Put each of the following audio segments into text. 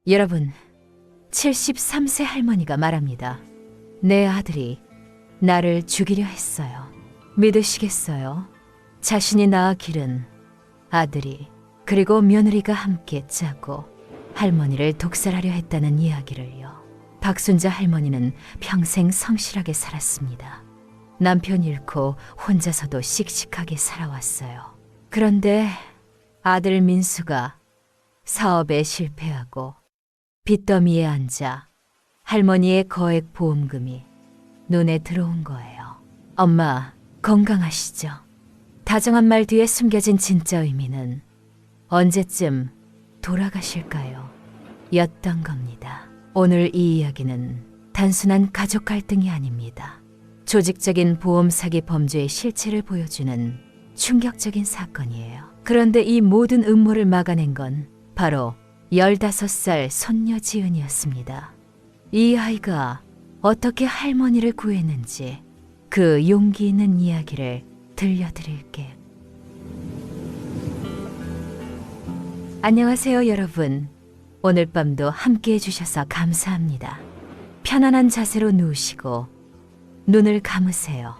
여러분, 73세 할머니가 말합니다. 내 아들이 나를 죽이려 했어요. 믿으시겠어요? 자신이 낳아 기른 아들이 그리고 며느리가 함께 짜고 할머니를 독살하려 했다는 이야기를요. 박순자 할머니는 평생 성실하게 살았습니다. 남편 잃고 혼자서도 씩씩하게 살아왔어요. 그런데 아들 민수가 사업에 실패하고 빚더미에 앉아 할머니의 거액 보험금이 눈에 들어온 거예요. 엄마, 건강하시죠? 다정한 말 뒤에 숨겨진 진짜 의미는 언제쯤 돌아가실까요? 였던 겁니다. 오늘 이 이야기는 단순한 가족 갈등이 아닙니다. 조직적인 보험 사기 범죄의 실체를 보여주는 충격적인 사건이에요. 그런데 이 모든 음모를 막아낸 건 바로 15살 손녀 지은이었습니다. 이 아이가 어떻게 할머니를 구했는지 그 용기 있는 이야기를 들려드릴게요. 안녕하세요, 여러분. 오늘 밤도 함께 해주셔서 감사합니다. 편안한 자세로 누우시고 눈을 감으세요.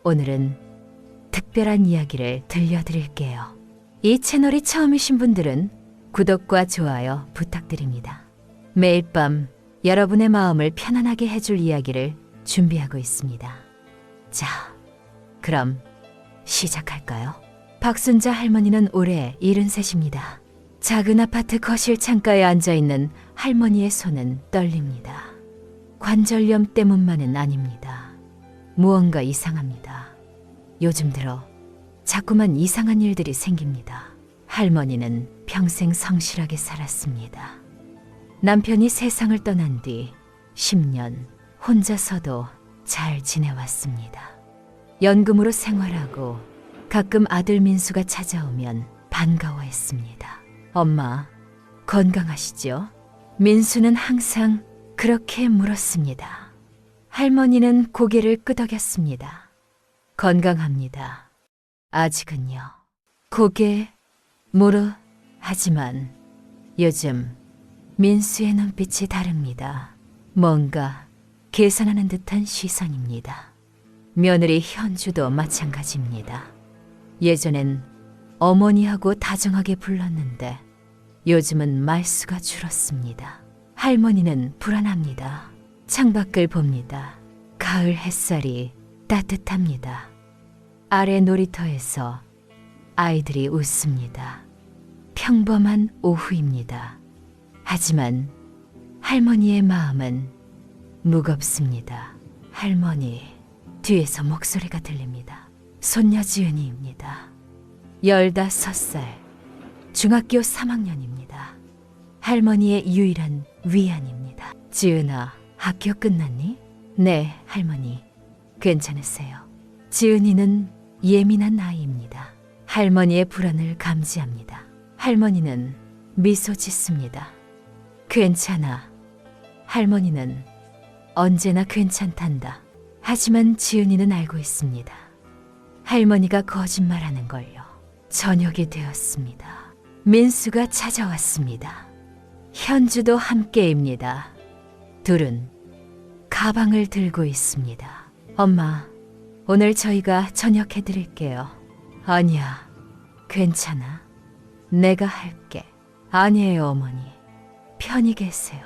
오늘은 특별한 이야기를 들려드릴게요. 이 채널이 처음이신 분들은 구독과 좋아요 부탁드립니다. 매일 밤 여러분의 마음을 편안하게 해줄 이야기를 준비하고 있습니다. 자, 그럼 시작할까요? 박순자 할머니는 올해 73입니다. 작은 아파트 거실 창가에 앉아있는 할머니의 손은 떨립니다. 관절염 때문만은 아닙니다. 무언가 이상합니다. 요즘 들어 자꾸만 이상한 일들이 생깁니다. 할머니는 평생 성실하게 살았습니다. 남편이 세상을 떠난 뒤 10년 혼자서도 잘 지내왔습니다. 연금으로 생활하고 가끔 아들 민수가 찾아오면 반가워했습니다. 엄마, 건강하시죠? 민수는 항상 그렇게 물었습니다. 할머니는 고개를 끄덕였습니다. 건강합니다. 아직은요. 고개 무르 하지만 요즘 민수의 눈빛이 다릅니다. 뭔가 계산하는 듯한 시선입니다. 며느리 현주도 마찬가지입니다. 예전엔 어머니하고 다정하게 불렀는데 요즘은 말수가 줄었습니다. 할머니는 불안합니다. 창밖을 봅니다. 가을 햇살이 따뜻합니다. 아래 놀이터에서 아이들이 웃습니다. 평범한 오후입니다. 하지만 할머니의 마음은 무겁습니다. 할머니, 뒤에서 목소리가 들립니다. 손녀 지은이입니다. 15살, 중학교 3학년입니다. 할머니의 유일한 위안입니다. 지은아, 학교 끝났니? 네, 할머니. 괜찮으세요? 지은이는 예민한 아이입니다. 할머니의 불안을 감지합니다. 할머니는 미소 짓습니다. 괜찮아. 할머니는 언제나 괜찮단다. 하지만 지은이는 알고 있습니다. 할머니가 거짓말하는 걸요. 저녁이 되었습니다. 민수가 찾아왔습니다. 현주도 함께입니다. 둘은 가방을 들고 있습니다. 엄마, 오늘 저희가 저녁 해드릴게요. 아니야, 괜찮아. 내가 할게. 아니에요, 어머니. 편히 계세요.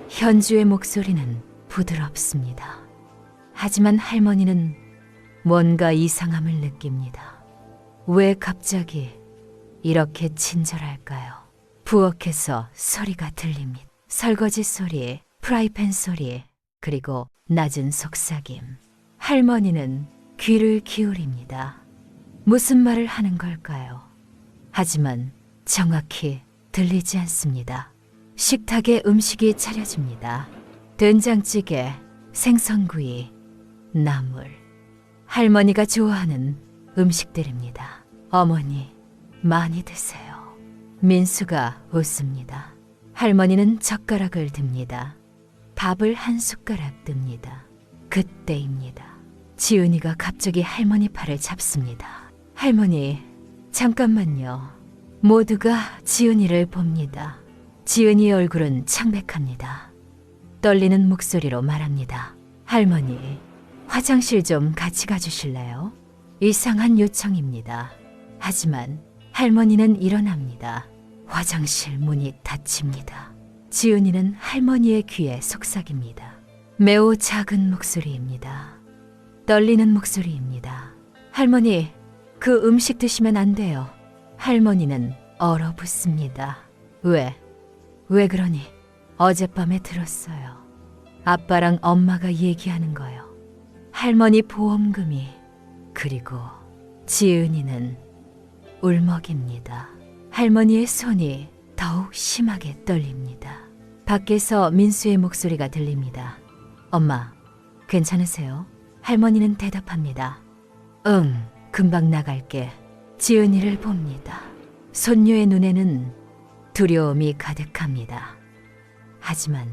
현주의 목소리는 부드럽습니다. 하지만 할머니는 뭔가 이상함을 느낍니다. 왜 갑자기 이렇게 친절할까요? 부엌에서 소리가 들립니다. 설거지 소리, 프라이팬 소리, 그리고 낮은 속삭임. 할머니는 귀를 기울입니다. 무슨 말을 하는 걸까요? 하지만 정확히 들리지 않습니다. 식탁에 음식이 차려집니다. 된장찌개, 생선구이, 나물. 할머니가 좋아하는 음식들입니다. 어머니, 많이 드세요. 민수가 웃습니다. 할머니는 젓가락을 듭니다. 밥을 한 숟가락 듭니다. 그때입니다. 지은이가 갑자기 할머니 팔을 잡습니다. 할머니, 잠깐만요. 모두가 지은이를 봅니다. 지은이의 얼굴은 창백합니다. 떨리는 목소리로 말합니다. 할머니, 화장실 좀 같이 가주실래요? 이상한 요청입니다. 하지만 할머니는 일어납니다. 화장실 문이 닫힙니다. 지은이는 할머니의 귀에 속삭입니다. 매우 작은 목소리입니다. 떨리는 목소리입니다. 할머니, 그 음식 드시면 안 돼요. 할머니는 얼어붙습니다. 왜 그러니? 어젯밤에 들었어요. 아빠랑 엄마가 얘기하는 거요. 할머니 보험금이, 그리고 지은이는 울먹입니다. 할머니의 손이 더욱 심하게 떨립니다. 밖에서 민수의 목소리가 들립니다. 엄마, 괜찮으세요? 할머니는 대답합니다. 응, 금방 나갈게. 지은이를 봅니다. 손녀의 눈에는 두려움이 가득합니다. 하지만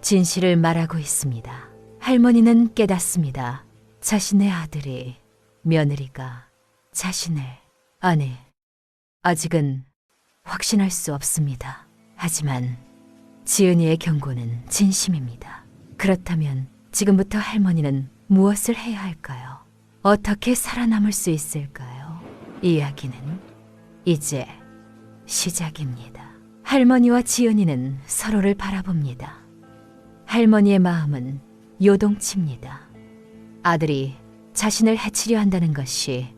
진실을 말하고 있습니다. 할머니는 깨닫습니다. 자신의 아들이, 며느리가 자신을, 아니, 아직은 확신할 수 없습니다. 하지만 지은이의 경고는 진심입니다. 그렇다면 지금부터 할머니는 무엇을 해야 할까요? 어떻게 살아남을 수 있을까요? 이야기는 이제 시작입니다. 할머니와 지은이는 서로를 바라봅니다. 할머니의 마음은 요동칩니다. 아들이 자신을 해치려 한다는 것이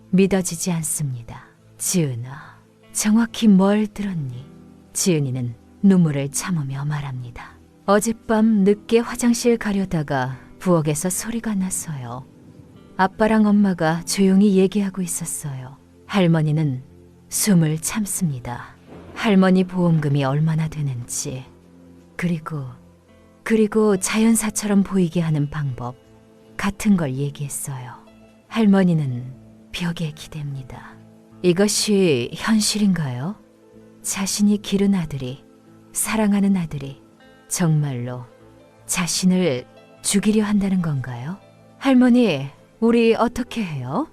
믿어지지 않습니다. 지은아, 정확히 뭘 들었니? 지은이는 눈물을 참으며 말합니다. 어젯밤 늦게 화장실 가려다가 부엌에서 소리가 났어요. 아빠랑 엄마가 조용히 얘기하고 있었어요. 할머니는 숨을 참습니다. 할머니 보험금이 얼마나 되는지, 그리고 자연사처럼 보이게 하는 방법 같은 걸 얘기했어요. 할머니는 벽에 기댑니다. 이것이 현실인가요? 자신이 기른 아들이, 사랑하는 아들이 정말로 자신을 죽이려 한다는 건가요? 할머니, 우리 어떻게 해요?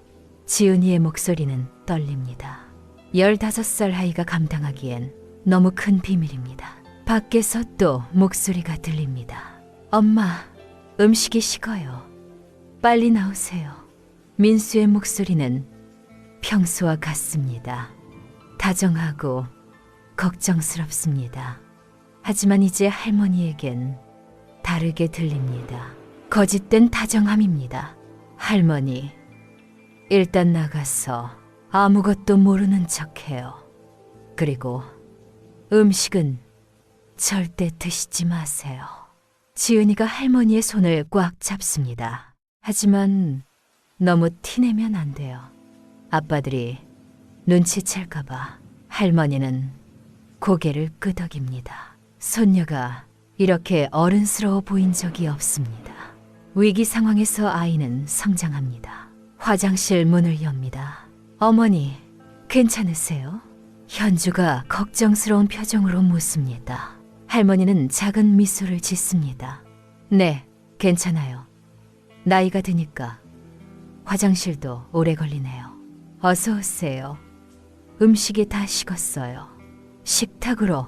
지은이의 목소리는 떨립니다. 15살 아이가 감당하기엔 너무 큰 비밀입니다. 밖에서 또 목소리가 들립니다. 엄마, 음식이 식어요. 빨리 나오세요. 민수의 목소리는 평소와 같습니다. 다정하고 걱정스럽습니다. 하지만 이제 할머니에겐 다르게 들립니다. 거짓된 다정함입니다. 할머니, 일단 나가서 아무것도 모르는 척해요. 그리고 음식은 절대 드시지 마세요. 지은이가 할머니의 손을 꽉 잡습니다. 하지만 너무 티내면 안 돼요. 아빠들이 눈치챌까봐. 할머니는 고개를 끄덕입니다. 손녀가 이렇게 어른스러워 보인 적이 없습니다. 위기 상황에서 아이는 성장합니다. 화장실 문을 엽니다. 어머니, 괜찮으세요? 현주가 걱정스러운 표정으로 묻습니다. 할머니는 작은 미소를 짓습니다. 네, 괜찮아요. 나이가 드니까 화장실도 오래 걸리네요. 어서 오세요. 음식이 다 식었어요. 식탁으로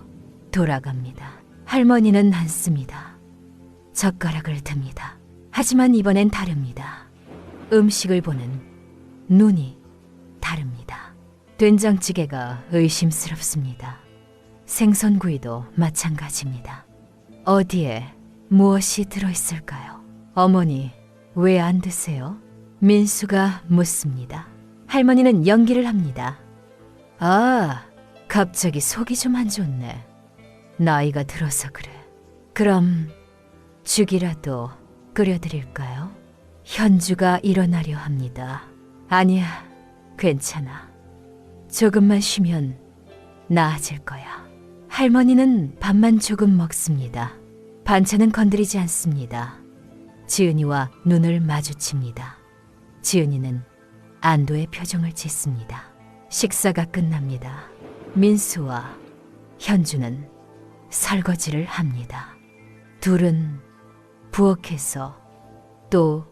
돌아갑니다. 할머니는 앉습니다. 젓가락을 듭니다. 하지만 이번엔 다릅니다. 음식을 보는 눈이 다릅니다. 된장찌개가 의심스럽습니다. 생선구이도 마찬가지입니다. 어디에 무엇이 들어있을까요? 어머니, 왜 안 드세요? 민수가 묻습니다. 할머니는 연기를 합니다. 아, 갑자기 속이 좀 안 좋네. 나이가 들어서 그래. 그럼 죽이라도 끓여드릴까요? 현주가 일어나려 합니다. 아니야, 괜찮아. 조금만 쉬면 나아질 거야. 할머니는 밥만 조금 먹습니다. 반찬은 건드리지 않습니다. 지은이와 눈을 마주칩니다. 지은이는 안도의 표정을 짓습니다. 식사가 끝납니다. 민수와 현주는 설거지를 합니다. 둘은 부엌에서 또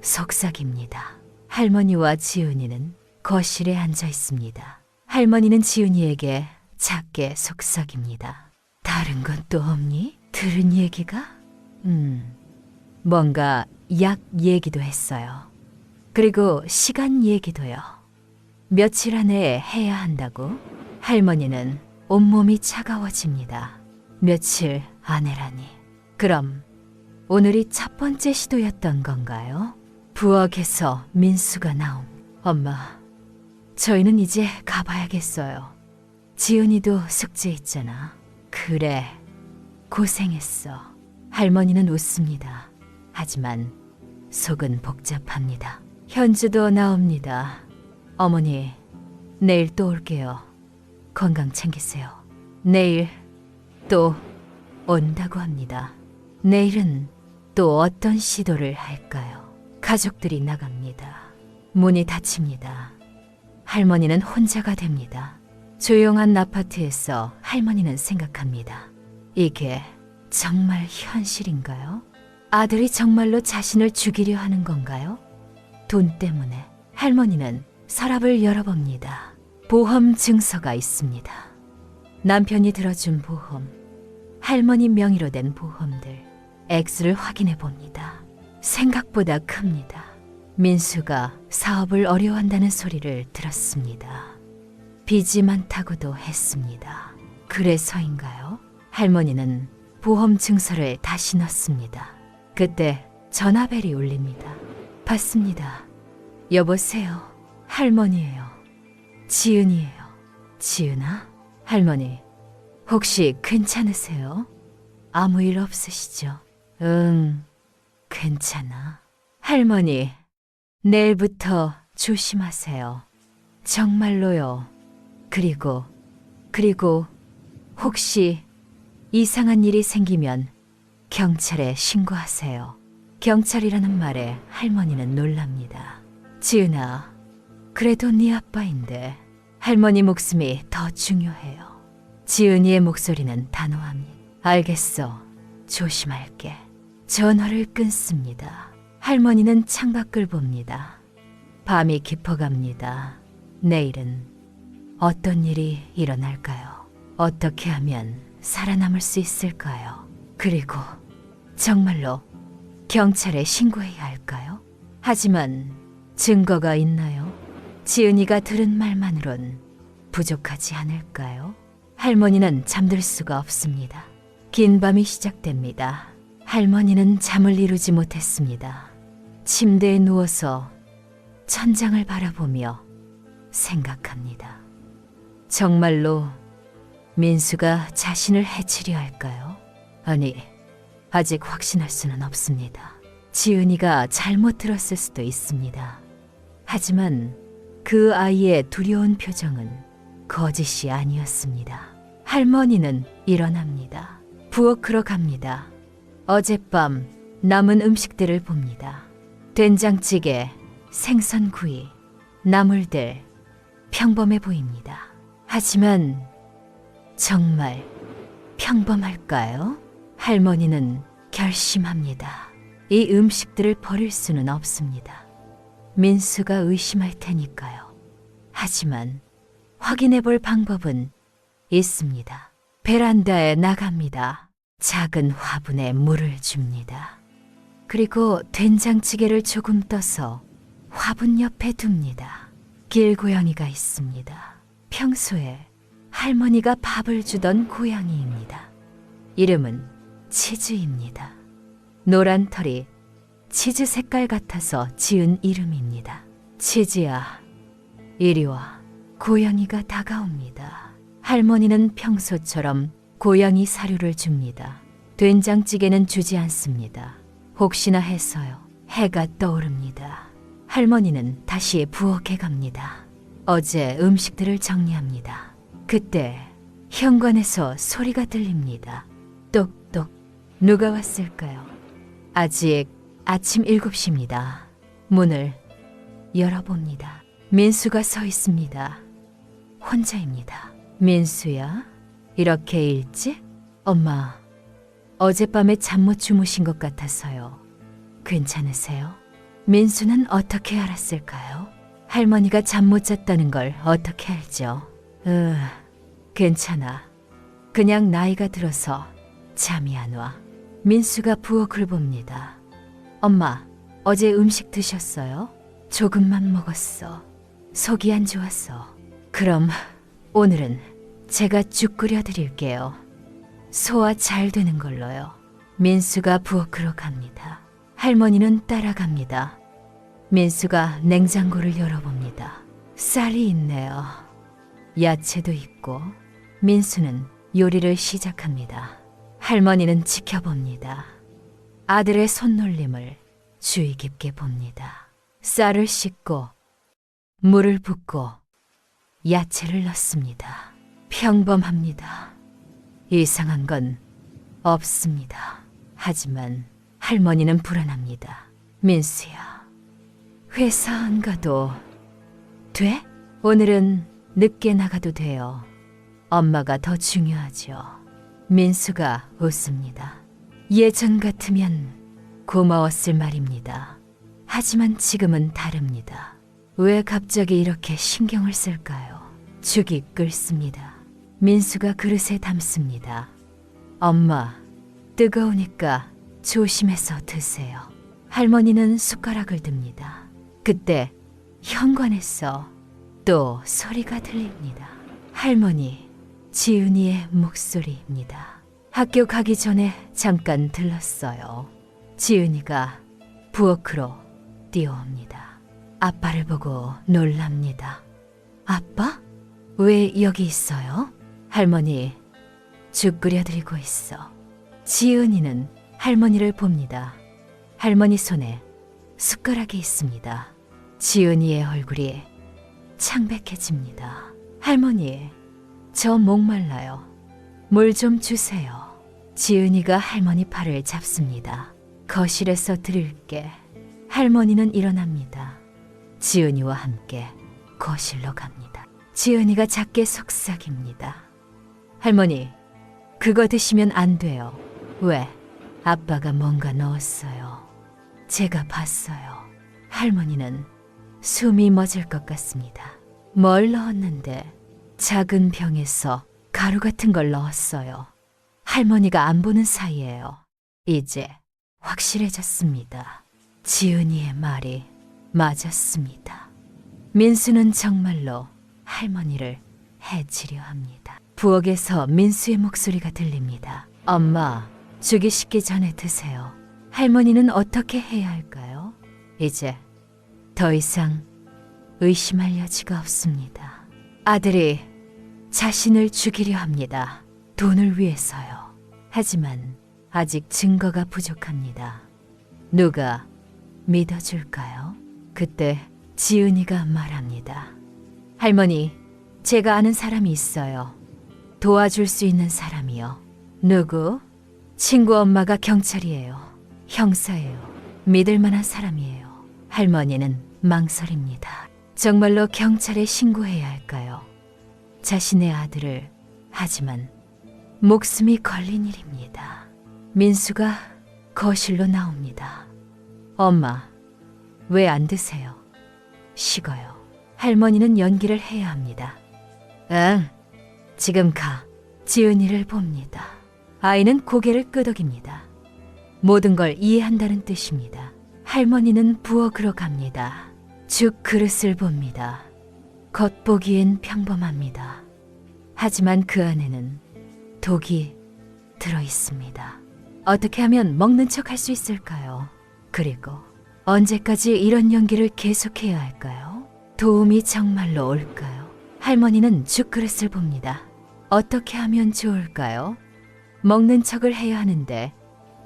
속삭입니다. 할머니와 지은이는 거실에 앉아 있습니다. 할머니는 지은이에게 작게 속삭입니다. 다른 건 또 없니? 들은 얘기가? 뭔가 약 얘기도 했어요. 그리고 시간 얘기도요. 며칠 안에 해야 한다고? 할머니는 온몸이 차가워집니다. 며칠 안에라니. 그럼 오늘이 첫 번째 시도였던 건가요? 부엌에서 민수가 나옴. 엄마, 저희는 이제 가봐야겠어요. 지은이도 숙제 있잖아. 그래, 고생했어. 할머니는 웃습니다. 하지만 속은 복잡합니다. 현주도 나옵니다. 어머니, 내일 또 올게요. 건강 챙기세요. 내일 또 온다고 합니다. 내일은 또 어떤 시도를 할까요? 가족들이 나갑니다. 문이 닫힙니다. 할머니는 혼자가 됩니다. 조용한 아파트에서 할머니는 생각합니다. 이게 정말 현실인가요? 아들이 정말로 자신을 죽이려 하는 건가요? 돈 때문에. 할머니는 서랍을 열어봅니다. 보험 증서가 있습니다. 남편이 들어준 보험, 할머니 명의로 된 보험들, 액수를 확인해 봅니다. 생각보다 큽니다. 민수가 사업을 어려워한다는 소리를 들었습니다. 빚이 많다고도 했습니다. 그래서인가요? 할머니는 보험 증서를 다시 넣습니다. 그때 전화벨이 울립니다. 받습니다. 여보세요. 할머니예요. 지은이에요. 지은아? 할머니, 혹시 괜찮으세요? 아무 일 없으시죠? 응, 괜찮아. 할머니, 내일부터 조심하세요. 정말로요. 그리고 혹시 이상한 일이 생기면 경찰에 신고하세요. 경찰이라는 말에 할머니는 놀랍니다. 지은아, 그래도 네 아빠인데 할머니 목숨이 더 중요해요. 지은이의 목소리는 단호합니다. 알겠어. 조심할게. 전화를 끊습니다. 할머니는 창밖을 봅니다. 밤이 깊어갑니다. 내일은 어떤 일이 일어날까요? 어떻게 하면 살아남을 수 있을까요? 그리고 정말로 경찰에 신고해야 할까요? 하지만 증거가 있나요? 지은이가 들은 말만으론 부족하지 않을까요? 할머니는 잠들 수가 없습니다. 긴 밤이 시작됩니다. 할머니는 잠을 이루지 못했습니다. 침대에 누워서 천장을 바라보며 생각합니다. 정말로 민수가 자신을 해치려 할까요? 아니, 아직 확신할 수는 없습니다. 지은이가 잘못 들었을 수도 있습니다. 하지만 그 아이의 두려운 표정은 거짓이 아니었습니다. 할머니는 일어납니다. 부엌으로 갑니다. 어젯밤 남은 음식들을 봅니다. 된장찌개, 생선구이, 나물들 평범해 보입니다. 하지만 정말 평범할까요? 할머니는 결심합니다. 이 음식들을 버릴 수는 없습니다. 민수가 의심할 테니까요. 하지만 확인해 볼 방법은 있습니다. 베란다에 나갑니다. 작은 화분에 물을 줍니다. 그리고 된장찌개를 조금 떠서 화분 옆에 둡니다. 길고양이가 있습니다. 평소에 할머니가 밥을 주던 고양이입니다. 이름은 치즈입니다. 노란 털이 치즈 색깔 같아서 지은 이름입니다. 치즈야, 이리 와. 고양이가 다가옵니다. 할머니는 평소처럼 고양이 사료를 줍니다. 된장찌개는 주지 않습니다. 혹시나 해서요. 해가 떠오릅니다. 할머니는 다시 부엌에 갑니다. 어제 음식들을 정리합니다. 그때 현관에서 소리가 들립니다. 똑똑. 누가 왔을까요? 아직 아침 7시입니다. 문을 열어봅니다. 민수가 서 있습니다. 혼자입니다. 민수야? 이렇게 일찍? 엄마, 어젯밤에 잠 못 주무신 것 같아서요. 괜찮으세요? 민수는 어떻게 알았을까요? 할머니가 잠 못 잤다는 걸 어떻게 알죠? 괜찮아. 그냥 나이가 들어서 잠이 안 와. 민수가 부엌을 봅니다. 엄마, 어제 음식 드셨어요? 조금만 먹었어. 속이 안 좋았어. 그럼 오늘은 제가 죽 끓여 드릴게요. 소화 잘 되는 걸로요. 민수가 부엌으로 갑니다. 할머니는 따라갑니다. 민수가 냉장고를 열어봅니다. 쌀이 있네요. 야채도 있고. 민수는 요리를 시작합니다. 할머니는 지켜봅니다. 아들의 손놀림을 주의 깊게 봅니다. 쌀을 씻고 물을 붓고 야채를 넣습니다. 평범합니다. 이상한 건 없습니다. 하지만 할머니는 불안합니다. 민수야, 회사 안 가도 돼? 오늘은 늦게 나가도 돼요. 엄마가 더 중요하죠. 민수가 웃습니다. 예전 같으면 고마웠을 말입니다. 하지만 지금은 다릅니다. 왜 갑자기 이렇게 신경을 쓸까요? 죽이 끓습니다. 민수가 그릇에 담습니다. 엄마, 뜨거우니까 조심해서 드세요. 할머니는 숟가락을 듭니다. 그때 현관에서 또 소리가 들립니다. 할머니, 지은이의 목소리입니다. 학교 가기 전에 잠깐 들렀어요. 지은이가 부엌으로 뛰어옵니다. 아빠를 보고 놀랍니다. 아빠? 왜 여기 있어요? 할머니, 죽 끓여드리고 있어. 지은이는 할머니를 봅니다. 할머니 손에 숟가락이 있습니다. 지은이의 얼굴이 창백해집니다. 할머니, 저 목말라요. 물 좀 주세요. 지은이가 할머니 팔을 잡습니다. 거실에서 드릴게. 할머니는 일어납니다. 지은이와 함께 거실로 갑니다. 지은이가 작게 속삭입니다. 할머니, 그거 드시면 안 돼요. 왜? 아빠가 뭔가 넣었어요. 제가 봤어요. 할머니는 숨이 멎을 것 같습니다. 뭘 넣었는데? 작은 병에서 가루 같은 걸 넣었어요. 할머니가 안 보는 사이에요. 이제 확실해졌습니다. 지은이의 말이 맞았습니다. 민수는 정말로 할머니를 해치려 합니다. 부엌에서 민수의 목소리가 들립니다. 엄마, 죽이 식기 전에 드세요. 할머니는 어떻게 해야 할까요? 이제 더 이상 의심할 여지가 없습니다. 아들이 자신을 죽이려 합니다. 돈을 위해서요. 하지만 아직 증거가 부족합니다. 누가 믿어줄까요? 그때 지은이가 말합니다. 할머니, 제가 아는 사람이 있어요. 도와줄 수 있는 사람이요. 누구? 친구 엄마가 경찰이에요. 형사예요. 믿을 만한 사람이에요. 할머니는 망설입니다. 정말로 경찰에 신고해야 할까요? 자신의 아들을, 하지만 목숨이 걸린 일입니다. 민수가 거실로 나옵니다. 엄마, 왜 안 드세요? 식어요. 할머니는 연기를 해야 합니다. 응, 지금 가. 지은이를 봅니다. 아이는 고개를 끄덕입니다. 모든 걸 이해한다는 뜻입니다. 할머니는 부엌으로 갑니다. 죽 그릇을 봅니다. 겉보기엔 평범합니다. 하지만 그 안에는 독이 들어 있습니다. 어떻게 하면 먹는 척 할 수 있을까요? 그리고 언제까지 이런 연기를 계속해야 할까요? 도움이 정말로 올까요? 할머니는 죽 그릇을 봅니다. 어떻게 하면 좋을까요? 먹는 척을 해야 하는데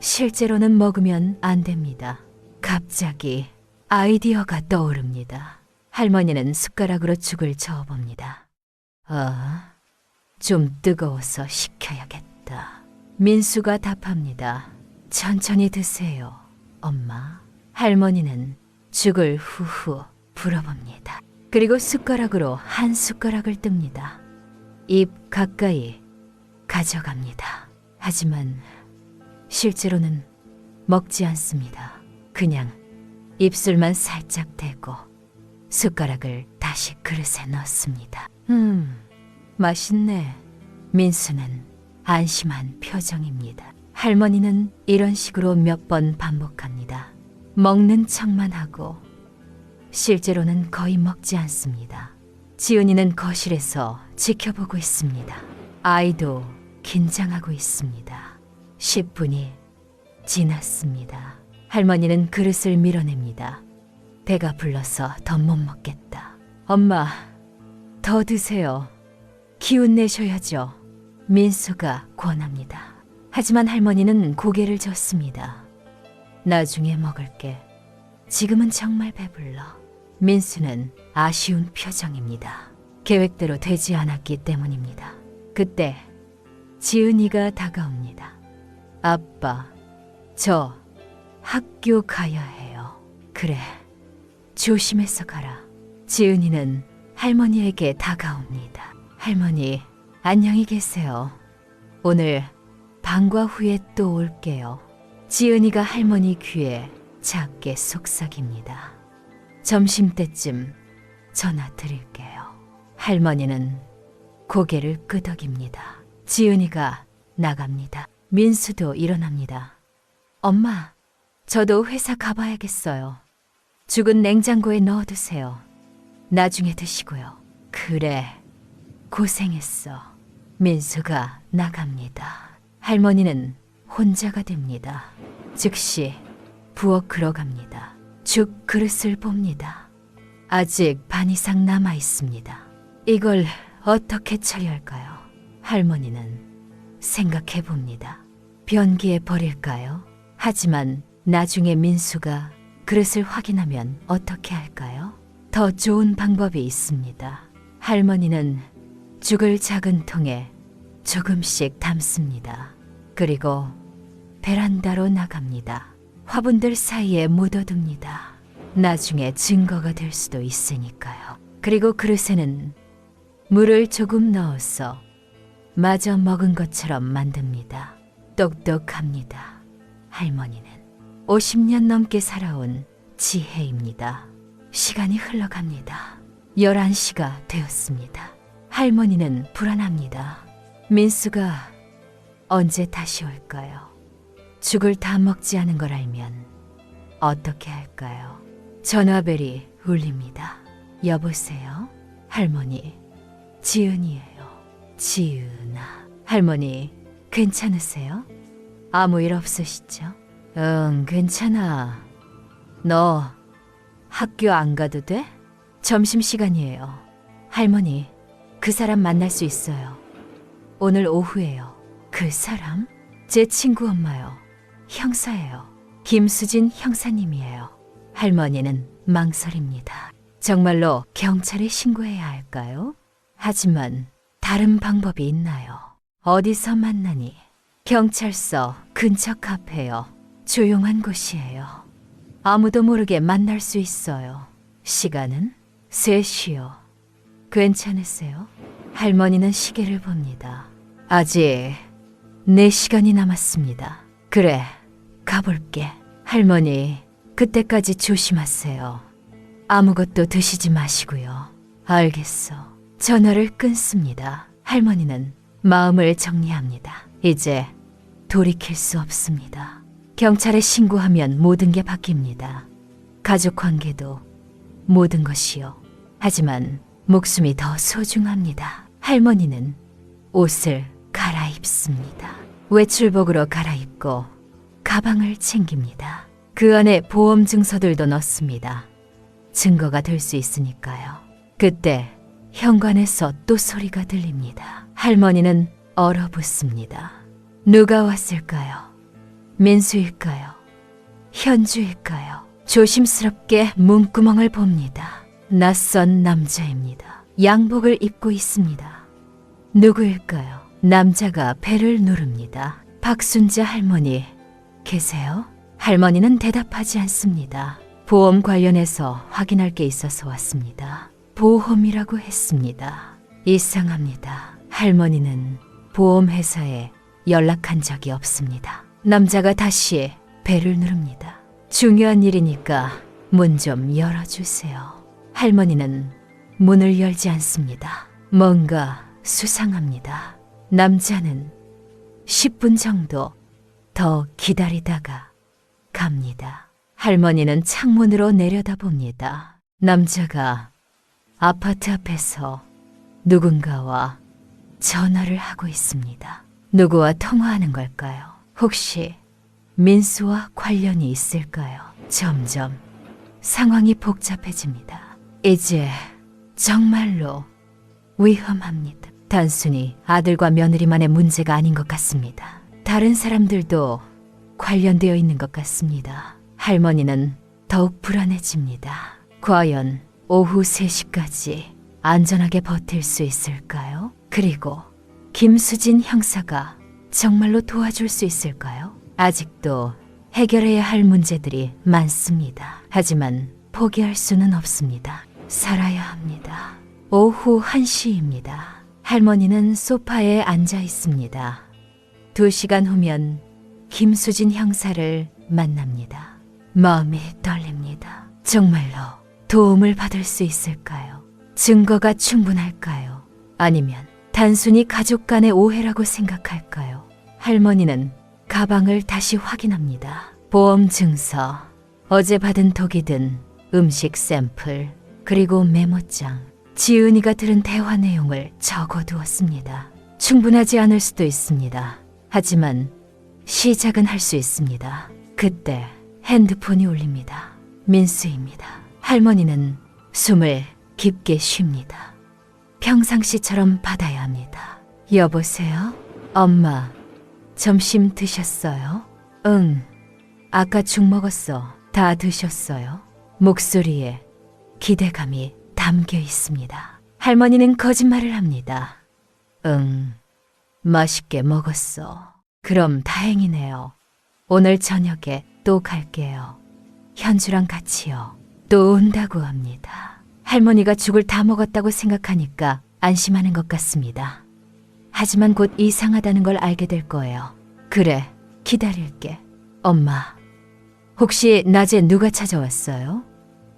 실제로는 먹으면 안 됩니다. 갑자기 아이디어가 떠오릅니다. 할머니는 숟가락으로 죽을 저어봅니다. 좀 뜨거워서 식혀야겠다. 민수가 답합니다. 천천히 드세요, 엄마. 할머니는 죽을 후후 불어봅니다. 그리고 숟가락으로 한 숟가락을 뜹니다. 입 가까이 가져갑니다. 하지만 실제로는 먹지 않습니다. 그냥 입술만 살짝 대고 숟가락을 다시 그릇에 넣습니다. 맛있네. 민수는 안심한 표정입니다. 할머니는 이런 식으로 몇 번 반복합니다. 먹는 척만 하고 실제로는 거의 먹지 않습니다. 지은이는 거실에서 지켜보고 있습니다. 아이도 긴장하고 있습니다. 10분이 지났습니다. 할머니는 그릇을 밀어냅니다. 배가 불러서 더 못 먹겠다. 엄마, 더 드세요. 기운 내셔야죠. 민수가 권합니다. 하지만 할머니는 고개를 젓습니다. 나중에 먹을게. 지금은 정말 배불러. 민수는 아쉬운 표정입니다. 계획대로 되지 않았기 때문입니다. 그때 지은이가 다가옵니다. 아빠, 저 학교 가야 해요. 그래, 조심해서 가라. 지은이는 할머니에게 다가옵니다. 할머니, 안녕히 계세요. 오늘 방과 후에 또 올게요. 지은이가 할머니 귀에 작게 속삭입니다. 점심때쯤 전화 드릴게요. 할머니는 고개를 끄덕입니다. 지은이가 나갑니다. 민수도 일어납니다. 엄마, 저도 회사 가봐야겠어요. 죽은 냉장고에 넣어두세요. 나중에 드시고요. 그래, 고생했어. 민수가 나갑니다. 할머니는 혼자가 됩니다. 즉시 부엌 들어갑니다. 죽 그릇을 봅니다. 아직 반 이상 남아 있습니다. 이걸 어떻게 처리할까요? 할머니는 생각해 봅니다. 변기에 버릴까요? 하지만 나중에 민수가 그릇을 확인하면 어떻게 할까요? 더 좋은 방법이 있습니다. 할머니는 죽을 작은 통에 조금씩 담습니다. 그리고 베란다로 나갑니다. 화분들 사이에 묻어둡니다. 나중에 증거가 될 수도 있으니까요. 그리고 그릇에는 물을 조금 넣어서 마저 먹은 것처럼 만듭니다. 똑똑합니다. 할머니는 50년 넘게 살아온 지혜입니다. 시간이 흘러갑니다. 11시가 되었습니다. 할머니는 불안합니다. 민수가 언제 다시 올까요? 죽을 다 먹지 않은 걸 알면 어떻게 할까요? 전화벨이 울립니다. 여보세요? 할머니, 지은이에요. 지은아. 할머니, 괜찮으세요? 아무 일 없으시죠? 응, 괜찮아. 너 학교 안 가도 돼? 점심시간이에요. 할머니, 그 사람 만날 수 있어요. 오늘 오후에요. 그 사람? 제 친구 엄마요. 형사예요. 김수진 형사님이에요. 할머니는 망설입니다. 정말로 경찰에 신고해야 할까요? 하지만 다른 방법이 있나요? 어디서 만나니? 경찰서 근처 카페요. 조용한 곳이에요. 아무도 모르게 만날 수 있어요. 시간은 3시요. 괜찮으세요? 할머니는 시계를 봅니다. 아직 4시간이 남았습니다. 그래, 가볼게. 할머니, 그때까지 조심하세요. 아무것도 드시지 마시고요. 알겠어. 전화를 끊습니다. 할머니는 마음을 정리합니다. 이제 돌이킬 수 없습니다. 경찰에 신고하면 모든 게 바뀝니다. 가족 관계도 모든 것이요. 하지만 목숨이 더 소중합니다. 할머니는 옷을 갈아입습니다. 외출복으로 갈아입고 가방을 챙깁니다. 그 안에 보험 증서들도 넣습니다. 증거가 될 수 있으니까요. 그때 현관에서 또 소리가 들립니다. 할머니는 얼어붙습니다. 누가 왔을까요? 민수일까요? 현주일까요? 조심스럽게 문구멍을 봅니다. 낯선 남자입니다. 양복을 입고 있습니다. 누구일까요? 남자가 배를 누릅니다. 박순자 할머니, 계세요? 할머니는 대답하지 않습니다. 보험 관련해서 확인할 게 있어서 왔습니다. 보험이라고 했습니다. 이상합니다. 할머니는 보험회사에 연락한 적이 없습니다. 남자가 다시 배를 누릅니다. 중요한 일이니까 문 좀 열어주세요. 할머니는 문을 열지 않습니다. 뭔가 수상합니다. 남자는 10분 정도 더 기다리다가 갑니다. 할머니는 창문으로 내려다봅니다. 남자가 아파트 앞에서 누군가와 전화를 하고 있습니다. 누구와 통화하는 걸까요? 혹시 민수와 관련이 있을까요? 점점 상황이 복잡해집니다. 이제 정말로 위험합니다. 단순히 아들과 며느리만의 문제가 아닌 것 같습니다. 다른 사람들도 관련되어 있는 것 같습니다. 할머니는 더욱 불안해집니다. 과연 오후 3시까지 안전하게 버틸 수 있을까요? 그리고 김수진 형사가 정말로 도와줄 수 있을까요? 아직도 해결해야 할 문제들이 많습니다. 하지만 포기할 수는 없습니다. 살아야 합니다. 오후 1시입니다. 할머니는 소파에 앉아 있습니다. 2시간 후면 김수진 형사를 만납니다. 마음이 떨립니다. 정말로 도움을 받을 수 있을까요? 증거가 충분할까요? 아니면 단순히 가족 간의 오해라고 생각할까요? 할머니는 가방을 다시 확인합니다. 보험 증서, 어제 받은 톡이 든 음식 샘플, 그리고 메모장, 지은이가 들은 대화 내용을 적어두었습니다. 충분하지 않을 수도 있습니다. 하지만 시작은 할 수 있습니다. 그때 핸드폰이 울립니다. 민수입니다. 할머니는 숨을 깊게 쉽니다. 평상시처럼 받아야 합니다. 여보세요? 엄마, 점심 드셨어요? 응, 아까 죽 먹었어. 다 드셨어요? 목소리에 기대감이 담겨 있습니다. 할머니는 거짓말을 합니다. 응, 맛있게 먹었어. 그럼 다행이네요. 오늘 저녁에 또 갈게요. 현주랑 같이요. 또 온다고 합니다. 할머니가 죽을 다 먹었다고 생각하니까 안심하는 것 같습니다. 하지만 곧 이상하다는 걸 알게 될 거예요. 그래, 기다릴게. 엄마, 혹시 낮에 누가 찾아왔어요?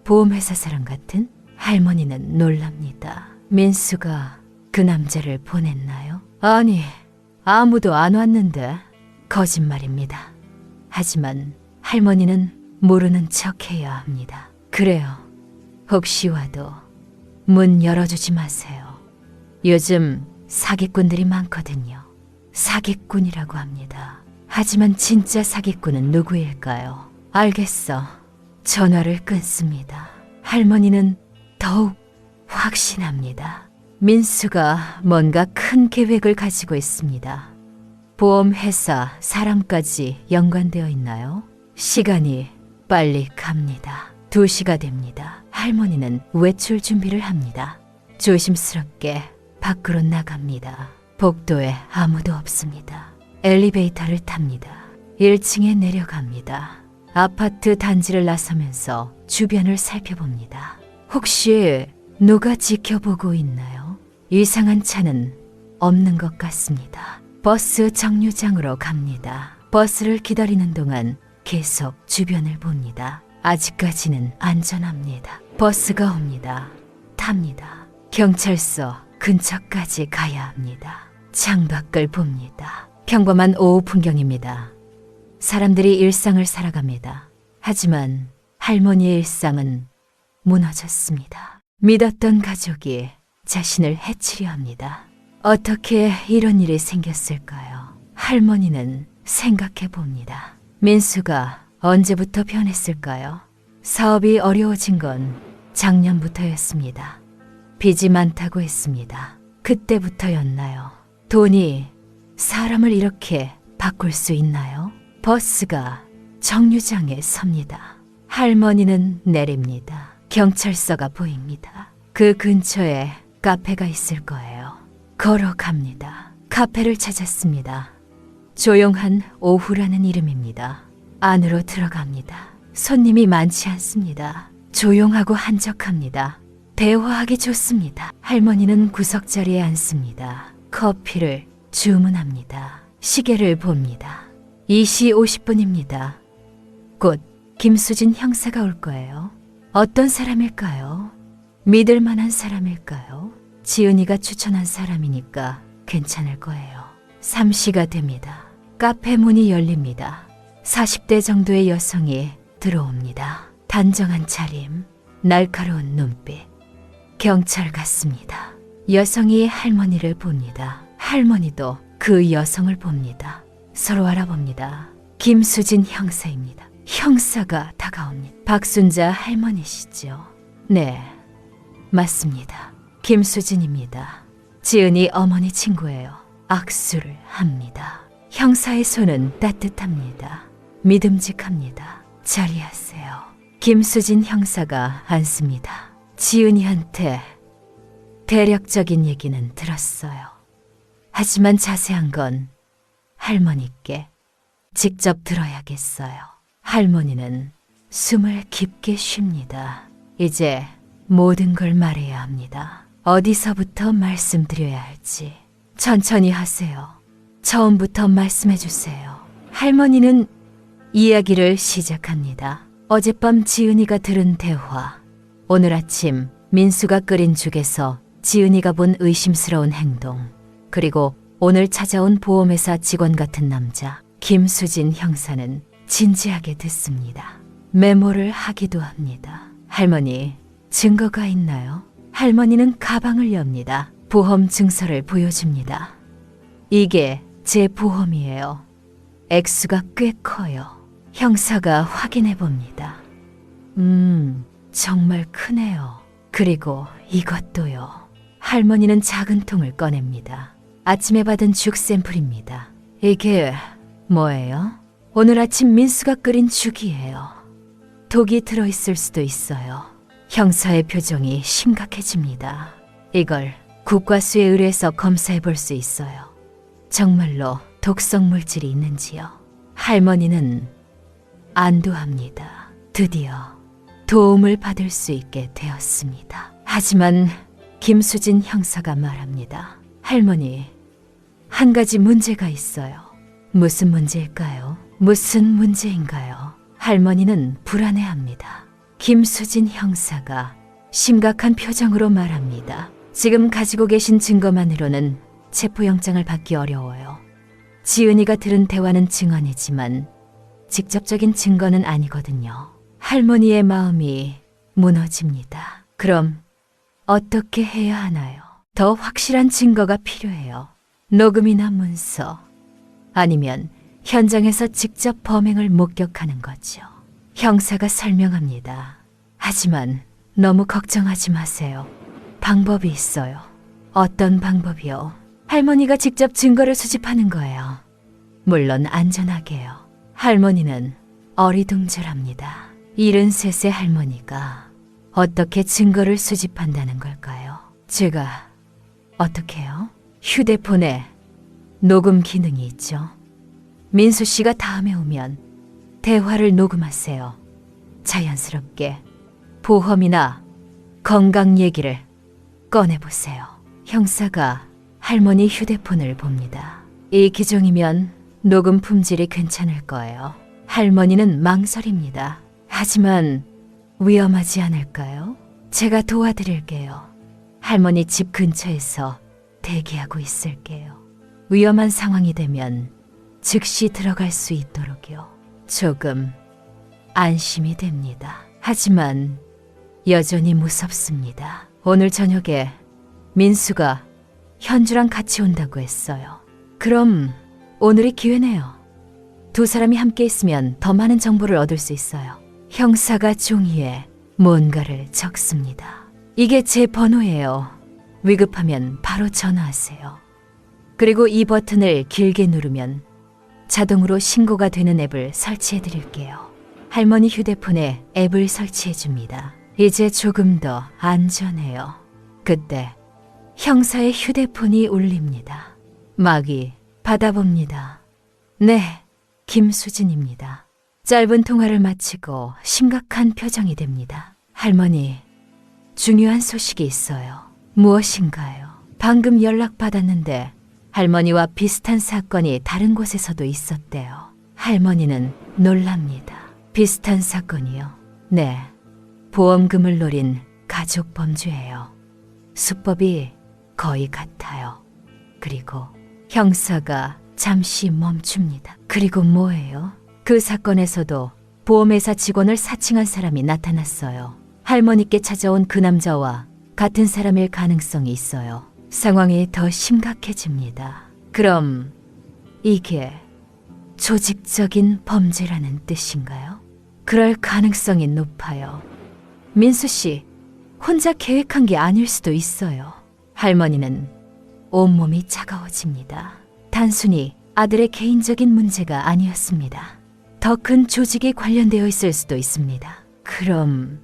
보험회사 사람 같은? 할머니는 놀랍니다. 민수가 그 남자를 보냈나요? 아니, 아무도 안 왔는데. 거짓말입니다. 하지만 할머니는 모르는 척해야 합니다. 그래요. 혹시 와도 문 열어주지 마세요. 요즘 사기꾼들이 많거든요. 사기꾼이라고 합니다. 하지만 진짜 사기꾼은 누구일까요? 알겠어. 전화를 끊습니다. 할머니는 더욱 확신합니다. 민수가 뭔가 큰 계획을 가지고 있습니다. 보험회사 사람까지 연관되어 있나요? 시간이 빨리 갑니다. 2시가 됩니다. 할머니는 외출 준비를 합니다. 조심스럽게 밖으로 나갑니다. 복도에 아무도 없습니다. 엘리베이터를 탑니다. 1층에 내려갑니다. 아파트 단지를 나서면서 주변을 살펴봅니다. 혹시 누가 지켜보고 있나요? 이상한 차는 없는 것 같습니다. 버스 정류장으로 갑니다. 버스를 기다리는 동안 계속 주변을 봅니다. 아직까지는 안전합니다. 버스가 옵니다. 탑니다. 경찰서 근처까지 가야 합니다. 창밖을 봅니다. 평범한 오후 풍경입니다. 사람들이 일상을 살아갑니다. 하지만 할머니의 일상은 무너졌습니다. 믿었던 가족이 자신을 해치려 합니다. 어떻게 이런 일이 생겼을까요? 할머니는 생각해 봅니다. 민수가 언제부터 변했을까요? 사업이 어려워진 건 작년부터였습니다. 빚이 많다고 했습니다. 그때부터였나요? 돈이 사람을 이렇게 바꿀 수 있나요? 버스가 정류장에 섭니다. 할머니는 내립니다. 경찰서가 보입니다. 그 근처에 카페가 있을 거예요. 걸어갑니다. 카페를 찾았습니다. 조용한 오후라는 이름입니다. 안으로 들어갑니다. 손님이 많지 않습니다. 조용하고 한적합니다. 대화하기 좋습니다. 할머니는 구석자리에 앉습니다. 커피를 주문합니다. 시계를 봅니다. 2시 50분입니다. 곧 김수진 형사가 올 거예요. 어떤 사람일까요? 믿을 만한 사람일까요? 지은이가 추천한 사람이니까 괜찮을 거예요. 3시가 됩니다. 카페 문이 열립니다. 40대 정도의 여성이 들어옵니다. 단정한 차림, 날카로운 눈빛. 경찰 같습니다. 여성이 할머니를 봅니다. 할머니도 그 여성을 봅니다. 서로 알아봅니다. 김수진 형사입니다. 형사가 다가옵니다. 박순자 할머니시죠? 네, 맞습니다. 김수진입니다. 지은이 어머니 친구예요. 악수를 합니다. 형사의 손은 따뜻합니다. 믿음직합니다. 자리하세요. 김수진 형사가 앉습니다. 지은이한테 대략적인 얘기는 들었어요. 하지만 자세한 건 할머니께 직접 들어야겠어요. 할머니는 숨을 깊게 쉽니다. 이제 모든 걸 말해야 합니다. 어디서부터 말씀드려야 할지 천천히 하세요. 처음부터 말씀해 주세요. 할머니는 이야기를 시작합니다. 어젯밤 지은이가 들은 대화, 오늘 아침 민수가 끓인 죽에서 지은이가 본 의심스러운 행동, 그리고 오늘 찾아온 보험회사 직원 같은 남자 김수진 형사는 진지하게 듣습니다. 메모를 하기도 합니다. 할머니, 증거가 있나요? 할머니는 가방을 엽니다. 보험 증서를 보여줍니다. 이게 제 보험이에요. 액수가 꽤 커요. 형사가 확인해 봅니다. 정말 크네요. 그리고 이것도요. 할머니는 작은 통을 꺼냅니다. 아침에 받은 죽 샘플입니다. 이게 뭐예요? 오늘 아침 민수가 끓인 죽이에요. 독이 들어있을 수도 있어요. 형사의 표정이 심각해집니다. 이걸 국과수에 의뢰해서 검사해 볼 수 있어요. 정말로 독성 물질이 있는지요? 할머니는 안도합니다. 드디어 도움을 받을 수 있게 되었습니다. 하지만 김수진 형사가 말합니다. 할머니, 한 가지 문제가 있어요. 무슨 문제일까요? 무슨 문제인가요? 할머니는 불안해합니다. 김수진 형사가 심각한 표정으로 말합니다. 지금 가지고 계신 증거만으로는 체포영장을 받기 어려워요. 지은이가 들은 대화는 증언이지만 직접적인 증거는 아니거든요. 할머니의 마음이 무너집니다. 그럼 어떻게 해야 하나요? 더 확실한 증거가 필요해요. 녹음이나 문서, 아니면 현장에서 직접 범행을 목격하는 거죠. 형사가 설명합니다. 하지만 너무 걱정하지 마세요. 방법이 있어요. 어떤 방법이요? 할머니가 직접 증거를 수집하는 거예요. 물론 안전하게요. 할머니는 어리둥절합니다. 73세 할머니가 어떻게 증거를 수집한다는 걸까요? 제가 어떻게요? 휴대폰에 녹음 기능이 있죠. 민수 씨가 다음에 오면 대화를 녹음하세요. 자연스럽게 보험이나 건강 얘기를 꺼내보세요. 형사가 할머니 휴대폰을 봅니다. 이 기종이면 녹음 품질이 괜찮을 거예요. 할머니는 망설입니다. 하지만 위험하지 않을까요? 제가 도와드릴게요. 할머니 집 근처에서 대기하고 있을게요. 위험한 상황이 되면 즉시 들어갈 수 있도록요. 조금 안심이 됩니다. 하지만 여전히 무섭습니다. 오늘 저녁에 민수가 현주랑 같이 온다고 했어요. 그럼 오늘이 기회네요. 두 사람이 함께 있으면 더 많은 정보를 얻을 수 있어요. 형사가 종이에 뭔가를 적습니다. 이게 제 번호예요. 위급하면 바로 전화하세요. 그리고 이 버튼을 길게 누르면 자동으로 신고가 되는 앱을 설치해 드릴게요. 할머니 휴대폰에 앱을 설치해 줍니다. 이제 조금 더 안전해요. 그때 형사의 휴대폰이 울립니다. 막이 받아봅니다. 네, 김수진입니다. 짧은 통화를 마치고 심각한 표정이 됩니다. 할머니, 중요한 소식이 있어요. 무엇인가요? 방금 연락받았는데 할머니와 비슷한 사건이 다른 곳에서도 있었대요. 할머니는 놀랍니다. 비슷한 사건이요? 네, 보험금을 노린 가족 범죄예요. 수법이 거의 같아요. 그리고 형사가 잠시 멈춥니다. 그리고 뭐예요? 그 사건에서도 보험회사 직원을 사칭한 사람이 나타났어요. 할머니께 찾아온 그 남자와 같은 사람일 가능성이 있어요. 상황이 더 심각해집니다. 그럼 이게 조직적인 범죄라는 뜻인가요? 그럴 가능성이 높아요. 민수 씨, 혼자 계획한 게 아닐 수도 있어요. 할머니는 온몸이 차가워집니다. 단순히 아들의 개인적인 문제가 아니었습니다. 더 큰 조직이 관련되어 있을 수도 있습니다. 그럼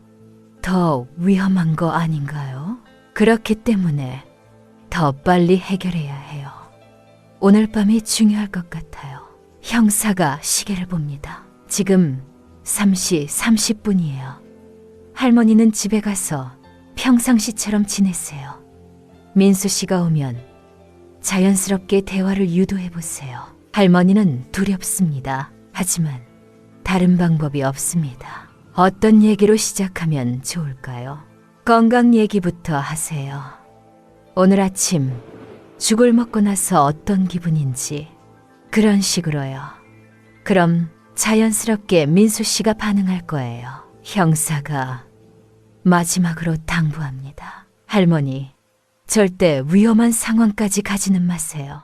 더 위험한 거 아닌가요? 그렇기 때문에 더 빨리 해결해야 해요. 오늘 밤이 중요할 것 같아요. 형사가 시계를 봅니다. 지금 3시 30분이에요. 할머니는 집에 가서 평상시처럼 지내세요. 민수 씨가 오면 자연스럽게 대화를 유도해 보세요. 할머니는 두렵습니다. 하지만 다른 방법이 없습니다. 어떤 얘기로 시작하면 좋을까요? 건강 얘기부터 하세요. 오늘 아침 죽을 먹고 나서 어떤 기분인지 그런 식으로요. 그럼 자연스럽게 민수 씨가 반응할 거예요. 형사가 마지막으로 당부합니다. 할머니, 절대 위험한 상황까지 가지는 마세요.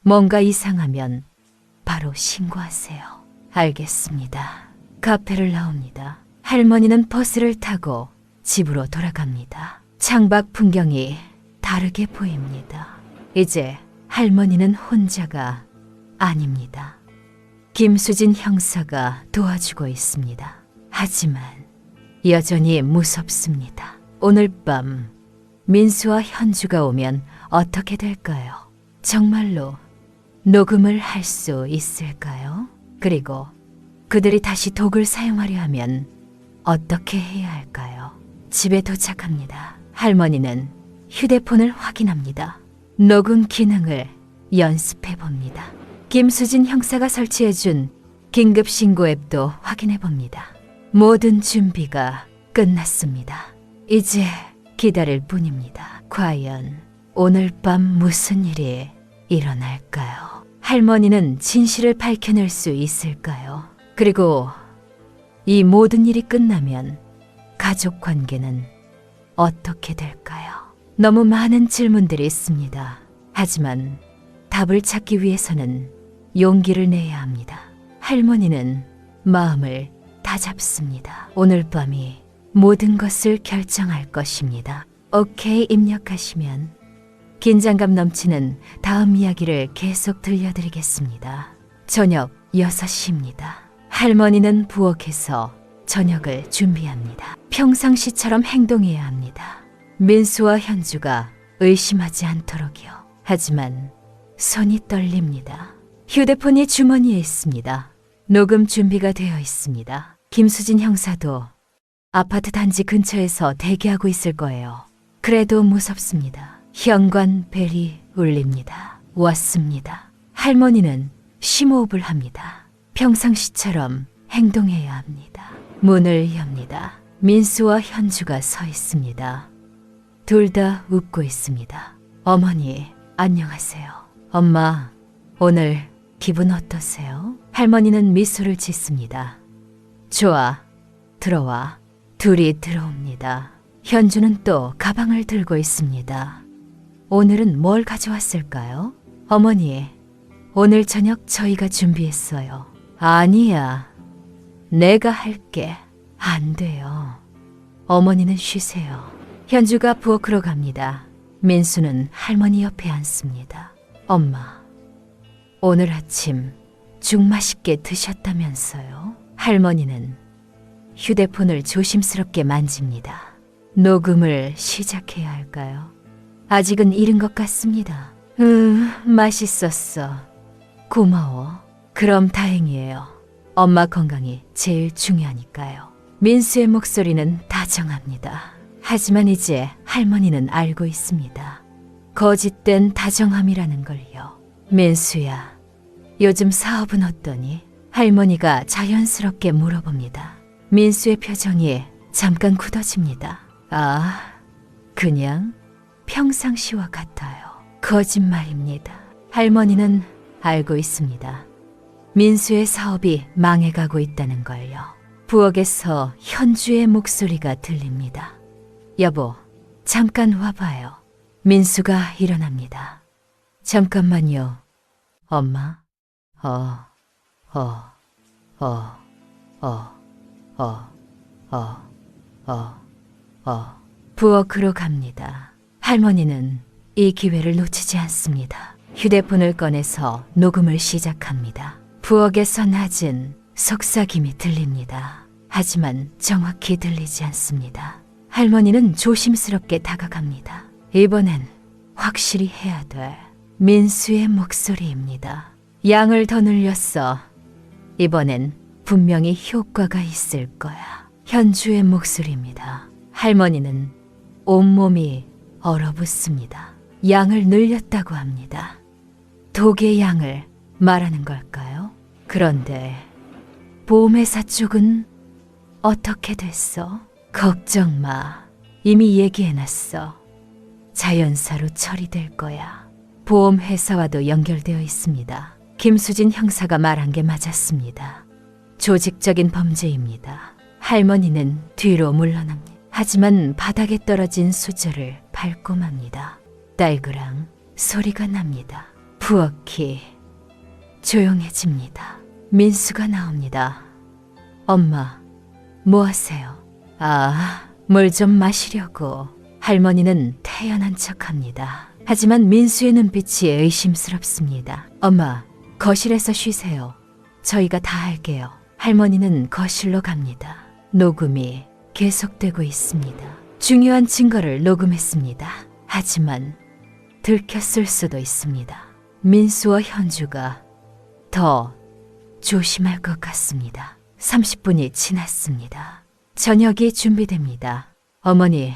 뭔가 이상하면 바로 신고하세요. 알겠습니다. 카페를 나옵니다. 할머니는 버스를 타고 집으로 돌아갑니다. 창밖 풍경이 다르게 보입니다. 이제 할머니는 혼자가 아닙니다. 김수진 형사가 도와주고 있습니다. 하지만 여전히 무섭습니다. 오늘 밤 민수와 현주가 오면 어떻게 될까요? 정말로 녹음을 할 수 있을까요? 그리고 그들이 다시 독을 사용하려 하면 어떻게 해야 할까요? 집에 도착합니다. 할머니는 휴대폰을 확인합니다. 녹음 기능을 연습해 봅니다. 김수진 형사가 설치해준 긴급 신고 앱도 확인해 봅니다. 모든 준비가 끝났습니다. 이제 기다릴 뿐입니다. 과연 오늘 밤 무슨 일이 일어날까요? 할머니는 진실을 밝혀낼 수 있을까요? 그리고 이 모든 일이 끝나면 가족 관계는 어떻게 될까요? 너무 많은 질문들이 있습니다. 하지만 답을 찾기 위해서는 용기를 내야 합니다. 할머니는 마음을 다잡습니다. 오늘 밤이 모든 것을 결정할 것입니다. 오케이 입력하시면 긴장감 넘치는 다음 이야기를 계속 들려드리겠습니다. 저녁 6시입니다. 할머니는 부엌에서 저녁을 준비합니다. 평상시처럼 행동해야 합니다. 민수와 현주가 의심하지 않도록요. 하지만 손이 떨립니다. 휴대폰이 주머니에 있습니다. 녹음 준비가 되어 있습니다. 김수진 형사도 아파트 단지 근처에서 대기하고 있을 거예요. 그래도 무섭습니다. 현관 벨이 울립니다. 왔습니다. 할머니는 심호흡을 합니다. 평상시처럼 행동해야 합니다. 문을 엽니다. 민수와 현주가 서 있습니다. 둘 다 웃고 있습니다. 어머니, 안녕하세요. 엄마, 오늘 기분 어떠세요? 할머니는 미소를 짓습니다. 좋아, 들어와. 둘이 들어옵니다. 현주는 또 가방을 들고 있습니다. 오늘은 뭘 가져왔을까요? 어머니, 오늘 저녁 저희가 준비했어요. 아니야, 내가 할게. 안 돼요. 어머니는 쉬세요. 현주가 부엌으로 갑니다. 민수는 할머니 옆에 앉습니다. 엄마, 오늘 아침 죽 맛있게 드셨다면서요? 할머니는 휴대폰을 조심스럽게 만집니다. 녹음을 시작해야 할까요? 아직은 이른 것 같습니다. 맛있었어. 고마워. 그럼 다행이에요. 엄마 건강이 제일 중요하니까요. 민수의 목소리는 다정합니다. 하지만 이제 할머니는 알고 있습니다. 거짓된 다정함이라는 걸요. 민수야, 요즘 사업은 어떠니? 할머니가 자연스럽게 물어봅니다. 민수의 표정이 잠깐 굳어집니다. 아, 그냥 평상시와 같아요. 거짓말입니다. 할머니는 알고 있습니다. 민수의 사업이 망해가고 있다는 걸요. 부엌에서 현주의 목소리가 들립니다. 여보, 잠깐 와봐요. 민수가 일어납니다. 잠깐만요. 엄마? 어, 어, 어, 어, 어, 어, 어, 어. 부엌으로 갑니다. 할머니는 이 기회를 놓치지 않습니다. 휴대폰을 꺼내서 녹음을 시작합니다. 부엌에서 낮은 속삭임이 들립니다. 하지만 정확히 들리지 않습니다. 할머니는 조심스럽게 다가갑니다. 이번엔 확실히 해야 돼. 민수의 목소리입니다. 양을 더 늘렸어. 이번엔 분명히 효과가 있을 거야. 현주의 목소리입니다. 할머니는 온몸이 얼어붙습니다. 양을 늘렸다고 합니다. 독의 양을 말하는 걸까요? 그런데 보험회사 쪽은 어떻게 됐어? 걱정 마. 이미 얘기해놨어. 자연사로 처리될 거야. 보험회사와도 연결되어 있습니다. 김수진 형사가 말한 게 맞았습니다. 조직적인 범죄입니다. 할머니는 뒤로 물러납니다. 하지만 바닥에 떨어진 수저를 밟고 맙니다. 딸그랑 소리가 납니다. 부엌이 조용해집니다. 민수가 나옵니다. 엄마, 뭐 하세요? 아, 물 좀 마시려고. 할머니는 태연한 척합니다. 하지만 민수의 눈빛이 의심스럽습니다. 엄마, 거실에서 쉬세요. 저희가 다 할게요. 할머니는 거실로 갑니다. 녹음이 계속되고 있습니다. 중요한 증거를 녹음했습니다. 하지만 들켰을 수도 있습니다. 민수와 현주가 더 조심할 것 같습니다. 30분이 지났습니다. 저녁이 준비됩니다. 어머니,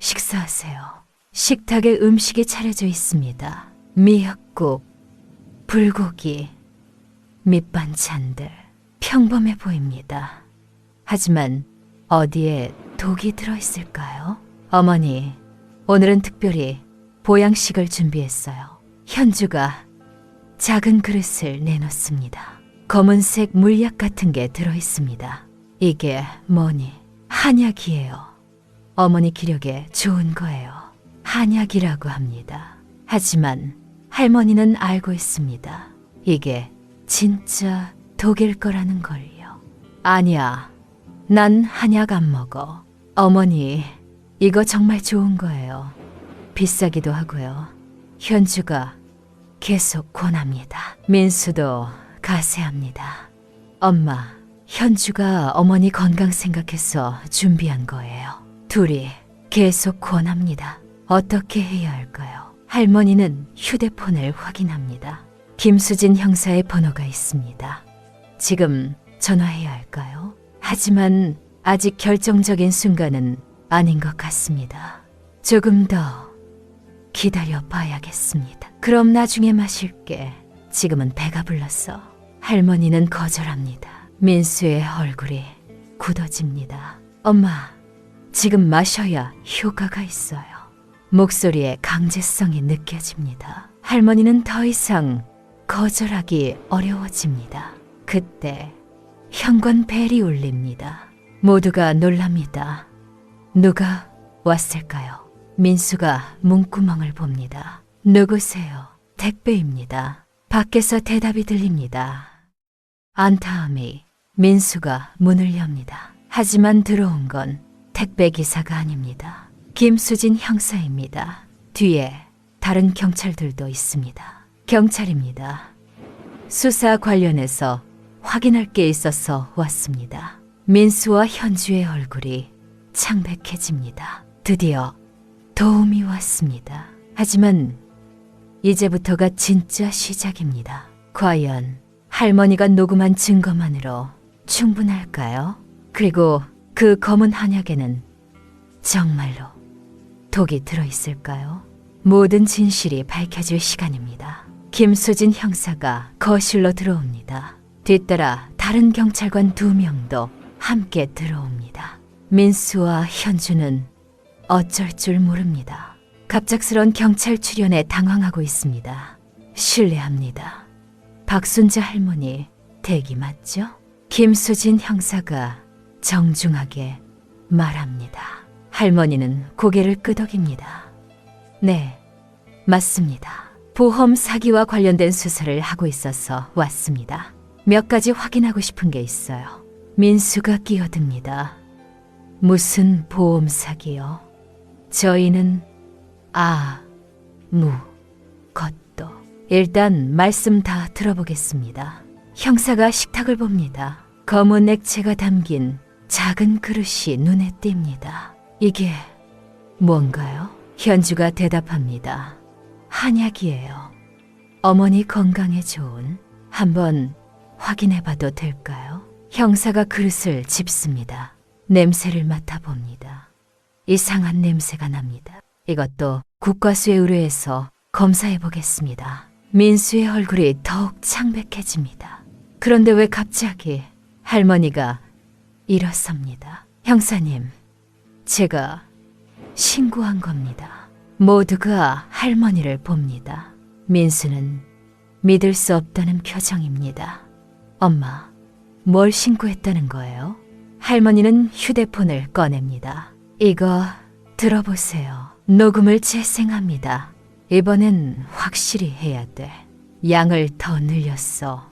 식사하세요. 식탁에 음식이 차려져 있습니다. 미역국, 불고기, 밑반찬들. 평범해 보입니다. 하지만 어디에 독이 들어있을까요? 어머니, 오늘은 특별히 보양식을 준비했어요. 현주가 작은 그릇을 내놓습니다. 검은색 물약 같은 게 들어있습니다. 이게 뭐니? 한약이에요. 어머니 기력에 좋은 거예요. 한약이라고 합니다. 하지만 할머니는 알고 있습니다. 이게 진짜 독일 거라는 걸요. 아니야, 난 한약 안 먹어. 어머니, 이거 정말 좋은 거예요. 비싸기도 하고요. 현주가 계속 권합니다. 민수도 가세합니다. 엄마, 현주가 어머니 건강 생각해서 준비한 거예요. 둘이 계속 권합니다. 어떻게 해야 할까요? 할머니는 휴대폰을 확인합니다. 김수진 형사의 번호가 있습니다. 지금 전화해야 할까요? 하지만 아직 결정적인 순간은 아닌 것 같습니다. 조금 더 기다려 봐야겠습니다. 그럼 나중에 마실게. 지금은 배가 불렀어. 할머니는 거절합니다. 민수의 얼굴이 굳어집니다. 엄마, 지금 마셔야 효과가 있어요. 목소리에 강제성이 느껴집니다. 할머니는 더 이상 거절하기 어려워집니다. 그때 현관 벨이 울립니다. 모두가 놀랍니다. 누가 왔을까요? 민수가 문구멍을 봅니다. 누구세요? 택배입니다. 밖에서 대답이 들립니다. 안타함이 민수가 문을 엽니다. 하지만 들어온 건 택배 기사가 아닙니다. 김수진 형사입니다. 뒤에 다른 경찰들도 있습니다. 경찰입니다. 수사 관련해서 확인할 게 있어서 왔습니다. 민수와 현주의 얼굴이 창백해집니다. 드디어 도움이 왔습니다. 하지만 이제부터가 진짜 시작입니다. 과연 할머니가 녹음한 증거만으로 충분할까요? 그리고 그 검은 한약에는 정말로 독이 들어있을까요? 모든 진실이 밝혀질 시간입니다. 김수진 형사가 거실로 들어옵니다. 뒤따라 다른 경찰관 2명도 함께 들어옵니다. 민수와 현주는 어쩔 줄 모릅니다. 갑작스런 경찰 출연에 당황하고 있습니다. 실례합니다. 박순자 할머니 댁이 맞죠? 김수진 형사가 정중하게 말합니다. 할머니는 고개를 끄덕입니다. 네, 맞습니다. 보험 사기와 관련된 수사를 하고 있어서 왔습니다. 몇 가지 확인하고 싶은 게 있어요. 민수가 끼어듭니다. 무슨 보험 사기요? 저희는 것도. 일단 말씀 다 들어보겠습니다. 형사가 식탁을 봅니다. 검은 액체가 담긴 작은 그릇이 눈에 띕니다. 이게 뭔가요? 현주가 대답합니다. 한약이에요. 어머니 건강에 좋은. 한번 확인해봐도 될까요? 형사가 그릇을 짚습니다. 냄새를 맡아봅니다. 이상한 냄새가 납니다. 이것도 국과수에 의뢰해서 검사해보겠습니다. 민수의 얼굴이 더욱 창백해집니다. 그런데 왜 갑자기 할머니가 일어섭니다. 형사님, 제가 신고한 겁니다. 모두가 할머니를 봅니다. 민수는 믿을 수 없다는 표정입니다. 엄마, 뭘 신고했다는 거예요? 할머니는 휴대폰을 꺼냅니다. 이거 들어보세요. 녹음을 재생합니다. 이번엔 확실히 해야 돼. 양을 더 늘렸어.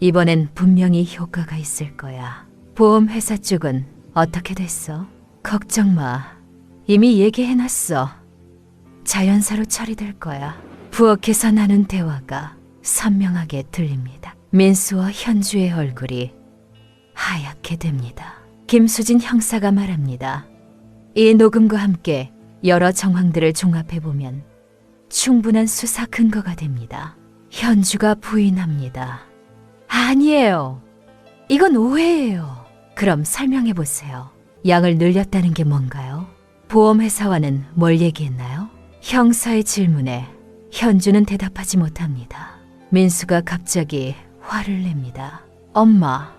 이번엔 분명히 효과가 있을 거야. 보험회사 쪽은 어떻게 됐어? 걱정 마. 이미 얘기해놨어. 자연사로 처리될 거야. 부엌에서 나눈 대화가 선명하게 들립니다. 민수와 현주의 얼굴이 하얗게 됩니다. 김수진 형사가 말합니다. 이 녹음과 함께 여러 정황들을 종합해보면 충분한 수사 근거가 됩니다. 현주가 부인합니다. 아니에요. 이건 오해예요. 그럼 설명해보세요. 양을 늘렸다는 게 뭔가요? 보험회사와는 뭘 얘기했나요? 형사의 질문에 현주는 대답하지 못합니다. 민수가 갑자기 화를 냅니다. 엄마,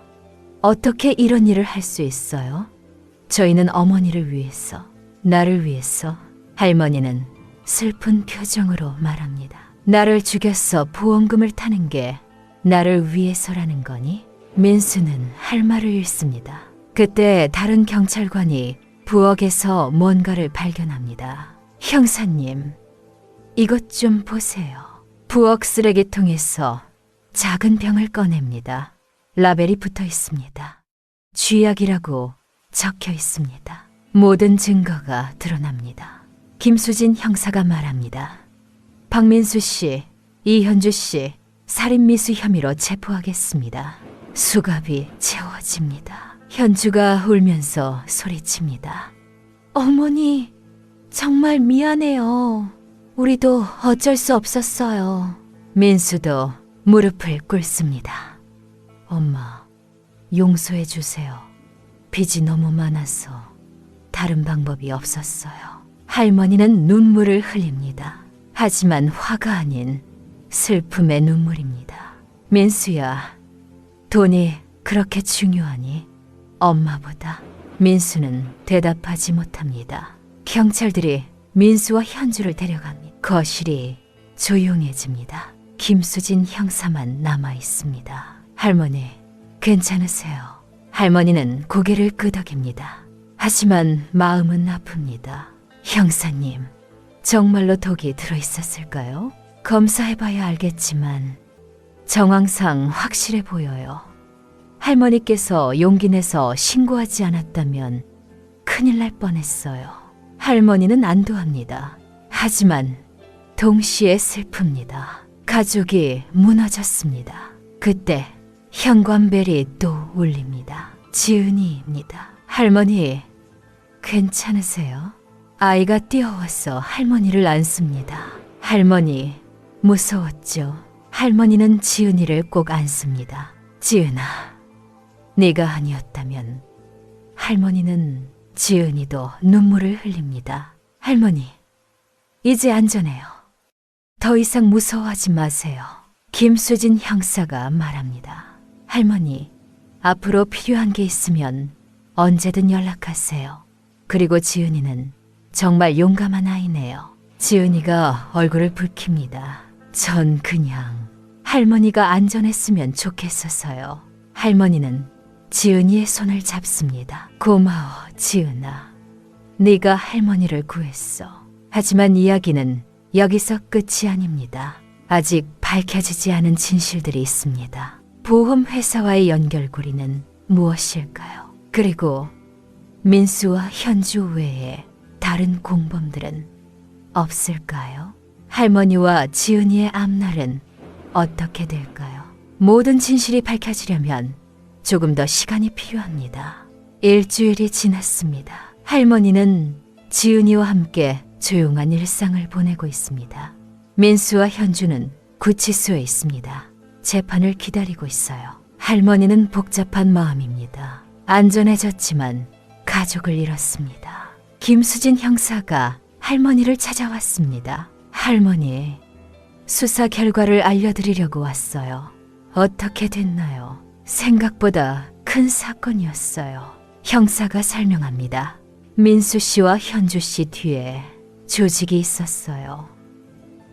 어떻게 이런 일을 할 수 있어요? 저희는 어머니를 위해서, 나를 위해서. 할머니는 슬픈 표정으로 말합니다. 나를 죽였어 보험금을 타는 게 나를 위해서라는 거니? 민수는 할 말을 잃습니다. 그때 다른 경찰관이 부엌에서 뭔가를 발견합니다. 형사님, 이것 좀 보세요. 부엌 쓰레기통에서 작은 병을 꺼냅니다. 라벨이 붙어 있습니다. 쥐약이라고 적혀 있습니다. 모든 증거가 드러납니다. 김수진 형사가 말합니다. 박민수 씨, 이현주 씨, 살인미수 혐의로 체포하겠습니다. 수갑이 채워집니다. 현주가 울면서 소리칩니다. 어머니, 정말 미안해요. 우리도 어쩔 수 없었어요. 민수도 무릎을 꿇습니다. 엄마, 용서해 주세요. 빚이 너무 많아서 다른 방법이 없었어요. 할머니는 눈물을 흘립니다. 하지만 화가 아닌 슬픔의 눈물입니다. 민수야, 돈이 그렇게 중요하니? 엄마보다. 민수는 대답하지 못합니다. 경찰들이 민수와 현주를 데려갑니다. 거실이 조용해집니다. 김수진 형사만 남아 있습니다. 할머니, 괜찮으세요? 할머니는 고개를 끄덕입니다. 하지만 마음은 아픕니다. 형사님, 정말로 독이 들어있었을까요? 검사해봐야 알겠지만 정황상 확실해 보여요. 할머니께서 용기 내서 신고하지 않았다면 큰일 날 뻔했어요. 할머니는 안도합니다. 하지만 동시에 슬픕니다. 가족이 무너졌습니다. 그때 현관벨이 또 울립니다. 지은이입니다. 할머니, 괜찮으세요? 아이가 뛰어와서 할머니를 안습니다. 할머니, 무서웠죠? 할머니는 지은이를 꼭 안습니다. 지은아, 네가 아니었다면. 할머니는 지은이도 눈물을 흘립니다. 할머니, 이제 안전해요. 더 이상 무서워하지 마세요. 김수진 형사가 말합니다. 할머니, 앞으로 필요한 게 있으면 언제든 연락하세요. 그리고 지은이는 정말 용감한 아이네요. 지은이가 얼굴을 붉힙니다. 전 그냥 할머니가 안전했으면 좋겠어서요. 할머니는 지은이의 손을 잡습니다. 고마워, 지은아. 네가 할머니를 구했어. 하지만 이야기는 여기서 끝이 아닙니다. 아직 밝혀지지 않은 진실들이 있습니다. 보험회사와의 연결고리는 무엇일까요? 그리고 민수와 현주 외에 다른 공범들은 없을까요? 할머니와 지은이의 앞날은 어떻게 될까요? 모든 진실이 밝혀지려면 조금 더 시간이 필요합니다. 일주일이 지났습니다. 할머니는 지은이와 함께 조용한 일상을 보내고 있습니다. 민수와 현주는 구치소에 있습니다. 재판을 기다리고 있어요. 할머니는 복잡한 마음입니다. 안전해졌지만 가족을 잃었습니다. 김수진 형사가 할머니를 찾아왔습니다. 할머니, 수사 결과를 알려드리려고 왔어요. 어떻게 됐나요? 생각보다 큰 사건이었어요. 형사가 설명합니다. 민수 씨와 현주 씨 뒤에 조직이 있었어요.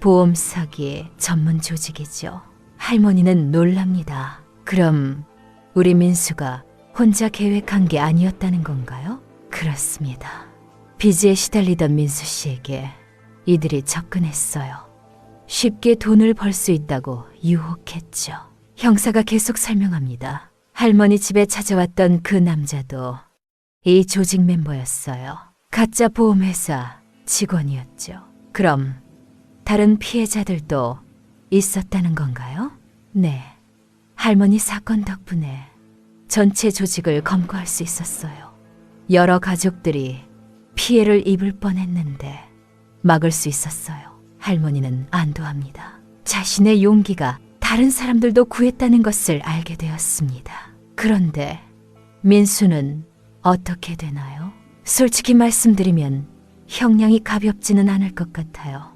보험 사기 전문 조직이죠. 할머니는 놀랍니다. 그럼 우리 민수가 혼자 계획한 게 아니었다는 건가요? 그렇습니다. 빚에 시달리던 민수 씨에게 이들이 접근했어요. 쉽게 돈을 벌 수 있다고 유혹했죠. 형사가 계속 설명합니다. 할머니 집에 찾아왔던 그 남자도 이 조직 멤버였어요. 가짜 보험회사 직원이었죠. 그럼 다른 피해자들도 있었다는 건가요? 네. 할머니 사건 덕분에 전체 조직을 검거할 수 있었어요. 여러 가족들이 피해를 입을 뻔했는데 막을 수 있었어요. 할머니는 안도합니다. 자신의 용기가 다른 사람들도 구했다는 것을 알게 되었습니다. 그런데 민수는 어떻게 되나요? 솔직히 말씀드리면 형량이 가볍지는 않을 것 같아요.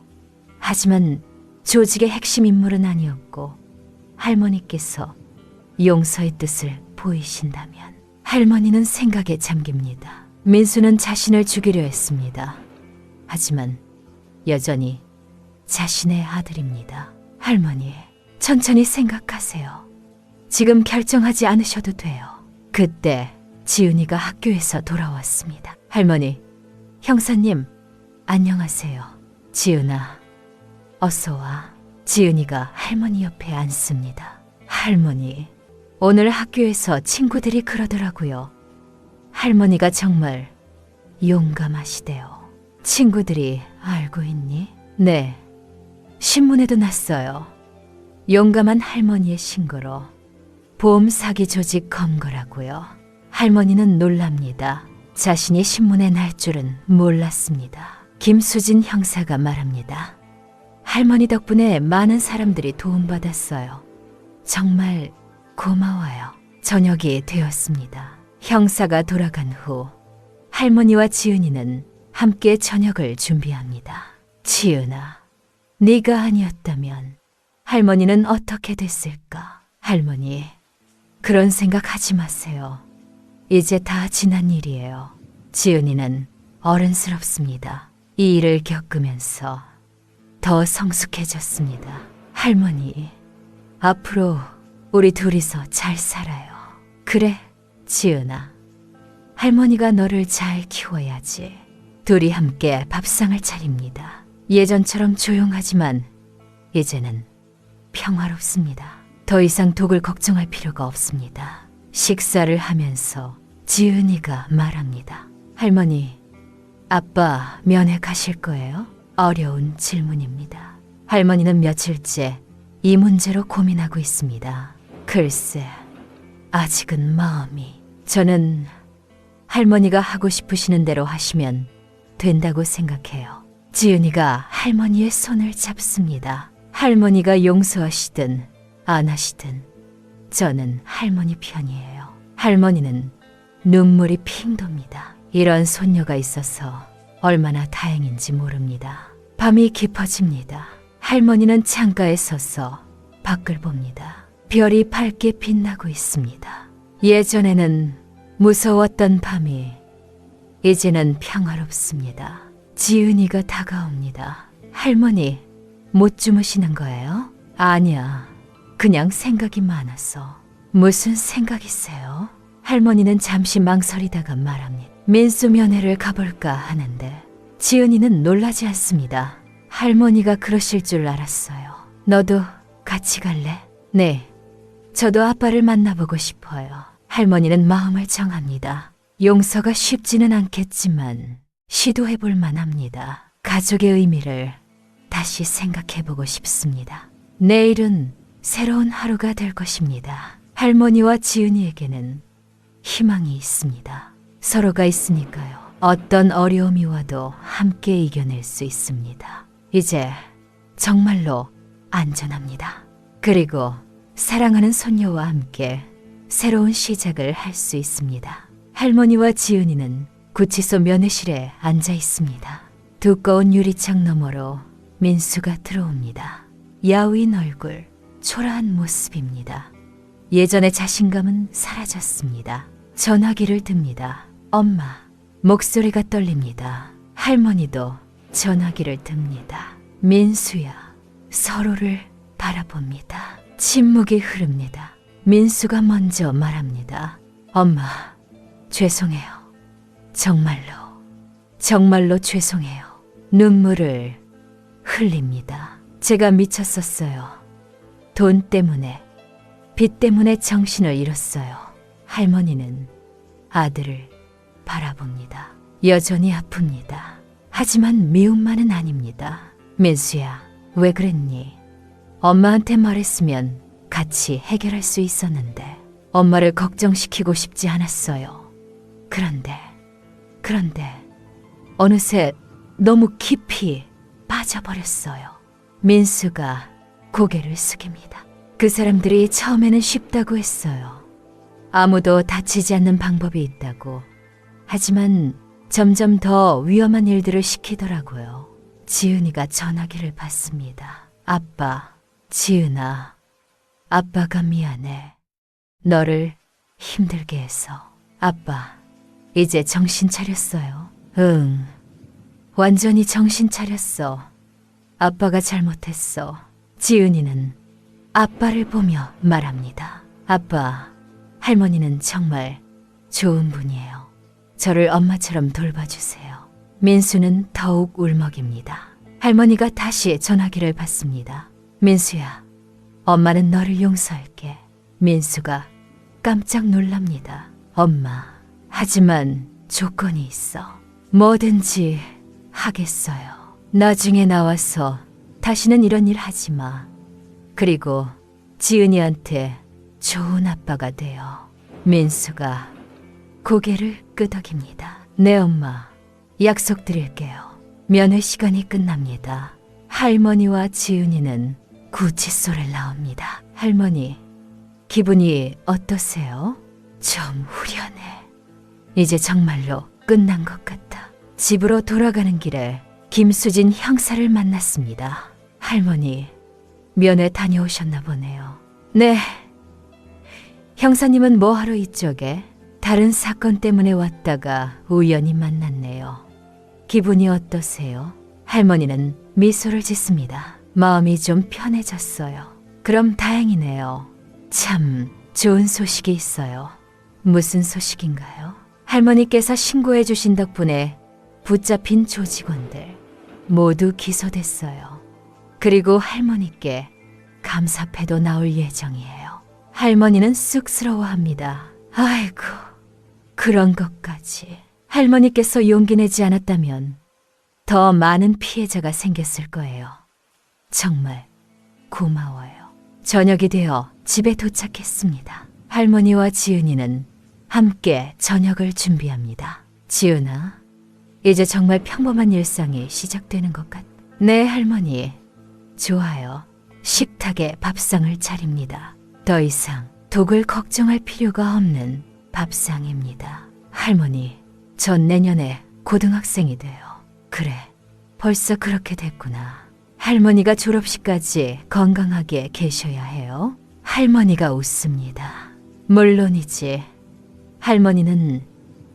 하지만 조직의 핵심 인물은 아니었고 할머니께서 용서의 뜻을 보이신다면 할머니는 생각에 잠깁니다. 민수는 자신을 죽이려 했습니다. 하지만 여전히 자신의 아들입니다. 할머니, 천천히 생각하세요. 지금 결정하지 않으셔도 돼요. 그때 지은이가 학교에서 돌아왔습니다. 할머니, 형사님, 안녕하세요. 지은아, 어서 와. 지은이가 할머니 옆에 앉습니다. 할머니, 오늘 학교에서 친구들이 그러더라고요. 할머니가 정말 용감하시대요. 친구들이 알고 있니? 네, 신문에도 났어요. 용감한 할머니의 신고로 보험 사기 조직 검거라고요. 할머니는 놀랍니다. 자신이 신문에 날 줄은 몰랐습니다. 김수진 형사가 말합니다. 할머니 덕분에 많은 사람들이 도움받았어요. 정말 고마워요. 저녁이 되었습니다. 형사가 돌아간 후 할머니와 지은이는 함께 저녁을 준비합니다. 지은아, 네가 아니었다면 할머니는 어떻게 됐을까? 할머니, 그런 생각 하지 마세요. 이제 다 지난 일이에요. 지은이는 어른스럽습니다. 이 일을 겪으면서 더 성숙해졌습니다. 할머니, 앞으로 우리 둘이서 잘 살아요. 그래, 지은아. 할머니가 너를 잘 키워야지. 둘이 함께 밥상을 차립니다. 예전처럼 조용하지만 이제는 평화롭습니다. 더 이상 독을 걱정할 필요가 없습니다. 식사를 하면서 지은이가 말합니다. 할머니, 아빠 면회 가실 거예요? 어려운 질문입니다. 할머니는 며칠째 이 문제로 고민하고 있습니다. 글쎄, 아직은 마음이. 저는 할머니가 하고 싶으시는 대로 하시면 된다고 생각해요. 지은이가 할머니의 손을 잡습니다. 할머니가 용서하시든 안 하시든 저는 할머니 편이에요. 할머니는 눈물이 핑 돕니다. 이런 손녀가 있어서 얼마나 다행인지 모릅니다. 밤이 깊어집니다. 할머니는 창가에 서서 밖을 봅니다. 별이 밝게 빛나고 있습니다. 예전에는 무서웠던 밤이 이제는 평화롭습니다. 지은이가 다가옵니다. 할머니, 못 주무시는 거예요? 아니야. 그냥 생각이 많아서. 무슨 생각이세요? 할머니는 잠시 망설이다가 말합니다. 민수 면회를 가볼까 하는데 지은이는 놀라지 않습니다. 할머니가 그러실 줄 알았어요. 너도 같이 갈래? 네. 저도 아빠를 만나보고 싶어요. 할머니는 마음을 정합니다. 용서가 쉽지는 않겠지만 시도해볼 만합니다. 가족의 의미를 다시 생각해보고 싶습니다. 내일은 새로운 하루가 될 것입니다. 할머니와 지은이에게는 희망이 있습니다. 서로가 있으니까요. 어떤 어려움이 와도 함께 이겨낼 수 있습니다. 이제 정말로 안전합니다. 그리고 사랑하는 손녀와 함께 새로운 시작을 할 수 있습니다. 할머니와 지은이는 구치소 면회실에 앉아 있습니다. 두꺼운 유리창 너머로 민수가 들어옵니다. 야윈 얼굴, 초라한 모습입니다. 예전의 자신감은 사라졌습니다. 전화기를 듭니다. 엄마, 목소리가 떨립니다. 할머니도 전화기를 듭니다. 민수야, 서로를 바라봅니다. 침묵이 흐릅니다. 민수가 먼저 말합니다. 엄마, 죄송해요. 정말로 죄송해요. 눈물을 흘립니다. 제가 미쳤었어요. 돈 때문에, 빚 때문에 정신을 잃었어요. 할머니는 아들을 바라봅니다. 여전히 아픕니다. 하지만 미움만은 아닙니다. 민수야, 왜 그랬니? 엄마한테 말했으면 같이 해결할 수 있었는데 엄마를 걱정시키고 싶지 않았어요. 그런데 어느새 너무 깊이 빠져버렸어요. 민수가 고개를 숙입니다. 그 사람들이 처음에는 쉽다고 했어요. 아무도 다치지 않는 방법이 있다고. 하지만 점점 더 위험한 일들을 시키더라고요. 지은이가 전화기를 받습니다. 아빠, 지은아, 아빠가 미안해. 너를 힘들게 해서. 아빠, 이제 정신 차렸어요? 응, 완전히 정신 차렸어. 아빠가 잘못했어. 지은이는 아빠를 보며 말합니다. 아빠, 할머니는 정말 좋은 분이에요. 저를 엄마처럼 돌봐주세요. 민수는 더욱 울먹입니다. 할머니가 다시 전화기를 받습니다. 민수야, 엄마는 너를 용서할게. 민수가 깜짝 놀랍니다. 엄마, 하지만 조건이 있어. 뭐든지 하겠어요. 나중에 나와서 다시는 이런 일 하지 마. 그리고 지은이한테 좋은 아빠가 되어. 민수가 고개를 끄덕입니다. 네, 엄마. 약속드릴게요. 면회 시간이 끝납니다. 할머니와 지은이는 구치소를 나옵니다. 할머니, 기분이 어떠세요? 좀 후련해. 이제 정말로 끝난 것 같아. 집으로 돌아가는 길에 김수진 형사를 만났습니다. 할머니, 면회 다녀오셨나 보네요. 네. 형사님은 뭐하러 이쪽에? 다른 사건 때문에 왔다가 우연히 만났네요. 기분이 어떠세요? 할머니는 미소를 짓습니다. 마음이 좀 편해졌어요. 그럼 다행이네요. 참 좋은 소식이 있어요. 무슨 소식인가요? 할머니께서 신고해 주신 덕분에 붙잡힌 조직원들 모두 기소됐어요. 그리고 할머니께 감사패도 나올 예정이에요. 할머니는 쑥스러워합니다. 아이고, 그런 것까지. 할머니께서 용기 내지 않았다면 더 많은 피해자가 생겼을 거예요. 정말 고마워요. 저녁이 되어 집에 도착했습니다. 할머니와 지은이는 함께 저녁을 준비합니다. 지은아, 이제 정말 평범한 일상이 시작되는 것 같아. 네, 할머니. 좋아요. 식탁에 밥상을 차립니다. 더 이상 독을 걱정할 필요가 없는 밥상입니다. 할머니, 전 내년에 고등학생이 돼요. 그래, 벌써 그렇게 됐구나. 할머니가 졸업식까지 건강하게 계셔야 해요. 할머니가 웃습니다. 물론이지. 할머니는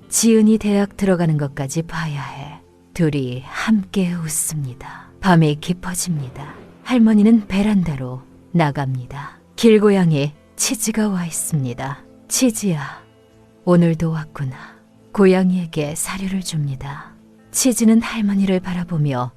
지은이 대학 들어가는 것까지 봐야 해. 둘이 함께 웃습니다. 밤이 깊어집니다. 할머니는 베란다로 나갑니다. 길고양이 치즈가 와 있습니다. 치즈야, 오늘도 왔구나. 고양이에게 사료를 줍니다. 치즈는 할머니를 바라보며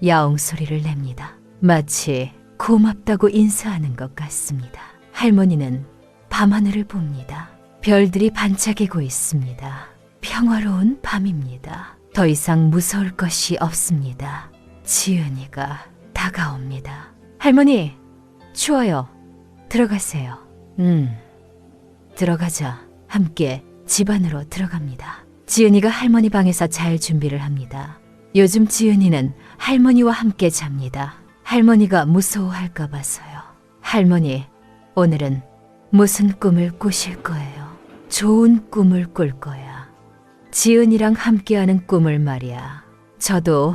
야옹 소리를 냅니다. 마치 고맙다고 인사하는 것 같습니다. 할머니는 밤하늘을 봅니다. 별들이 반짝이고 있습니다. 평화로운 밤입니다. 더 이상 무서울 것이 없습니다. 지은이가 다가옵니다. 할머니, 추워요. 들어가세요. 들어가자. 함께 집 안으로 들어갑니다. 지은이가 할머니 방에서 잘 준비를 합니다. 요즘 지은이는 할머니와 함께 잡니다. 할머니가 무서워할까 봐서요. 할머니, 오늘은 무슨 꿈을 꾸실 거예요? 좋은 꿈을 꿀 거야. 지은이랑 함께하는 꿈을 말이야. 저도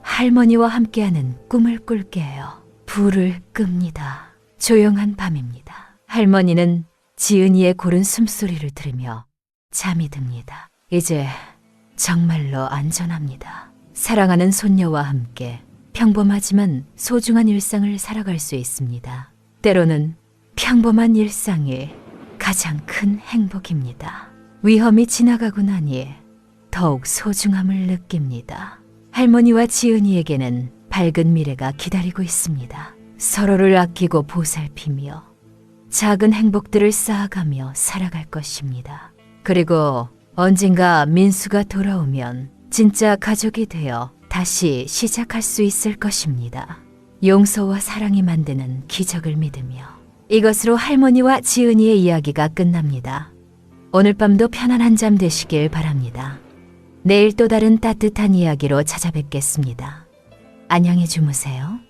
할머니와 함께하는 꿈을 꿀게요. 불을 끕니다. 조용한 밤입니다. 할머니는 지은이의 고른 숨소리를 들으며 잠이 듭니다. 이제 정말로 안전합니다. 사랑하는 손녀와 함께 평범하지만 소중한 일상을 살아갈 수 있습니다. 때로는 평범한 일상이 가장 큰 행복입니다. 위험이 지나가고 나니 더욱 소중함을 느낍니다. 할머니와 지은이에게는 밝은 미래가 기다리고 있습니다. 서로를 아끼고 보살피며 작은 행복들을 쌓아가며 살아갈 것입니다. 그리고 언젠가 민수가 돌아오면 진짜 가족이 되어 다시 시작할 수 있을 것입니다. 용서와 사랑이 만드는 기적을 믿으며. 이것으로 할머니와 지은이의 이야기가 끝납니다. 오늘 밤도 편안한 잠 되시길 바랍니다. 내일 또 다른 따뜻한 이야기로 찾아뵙겠습니다. 안녕히 주무세요.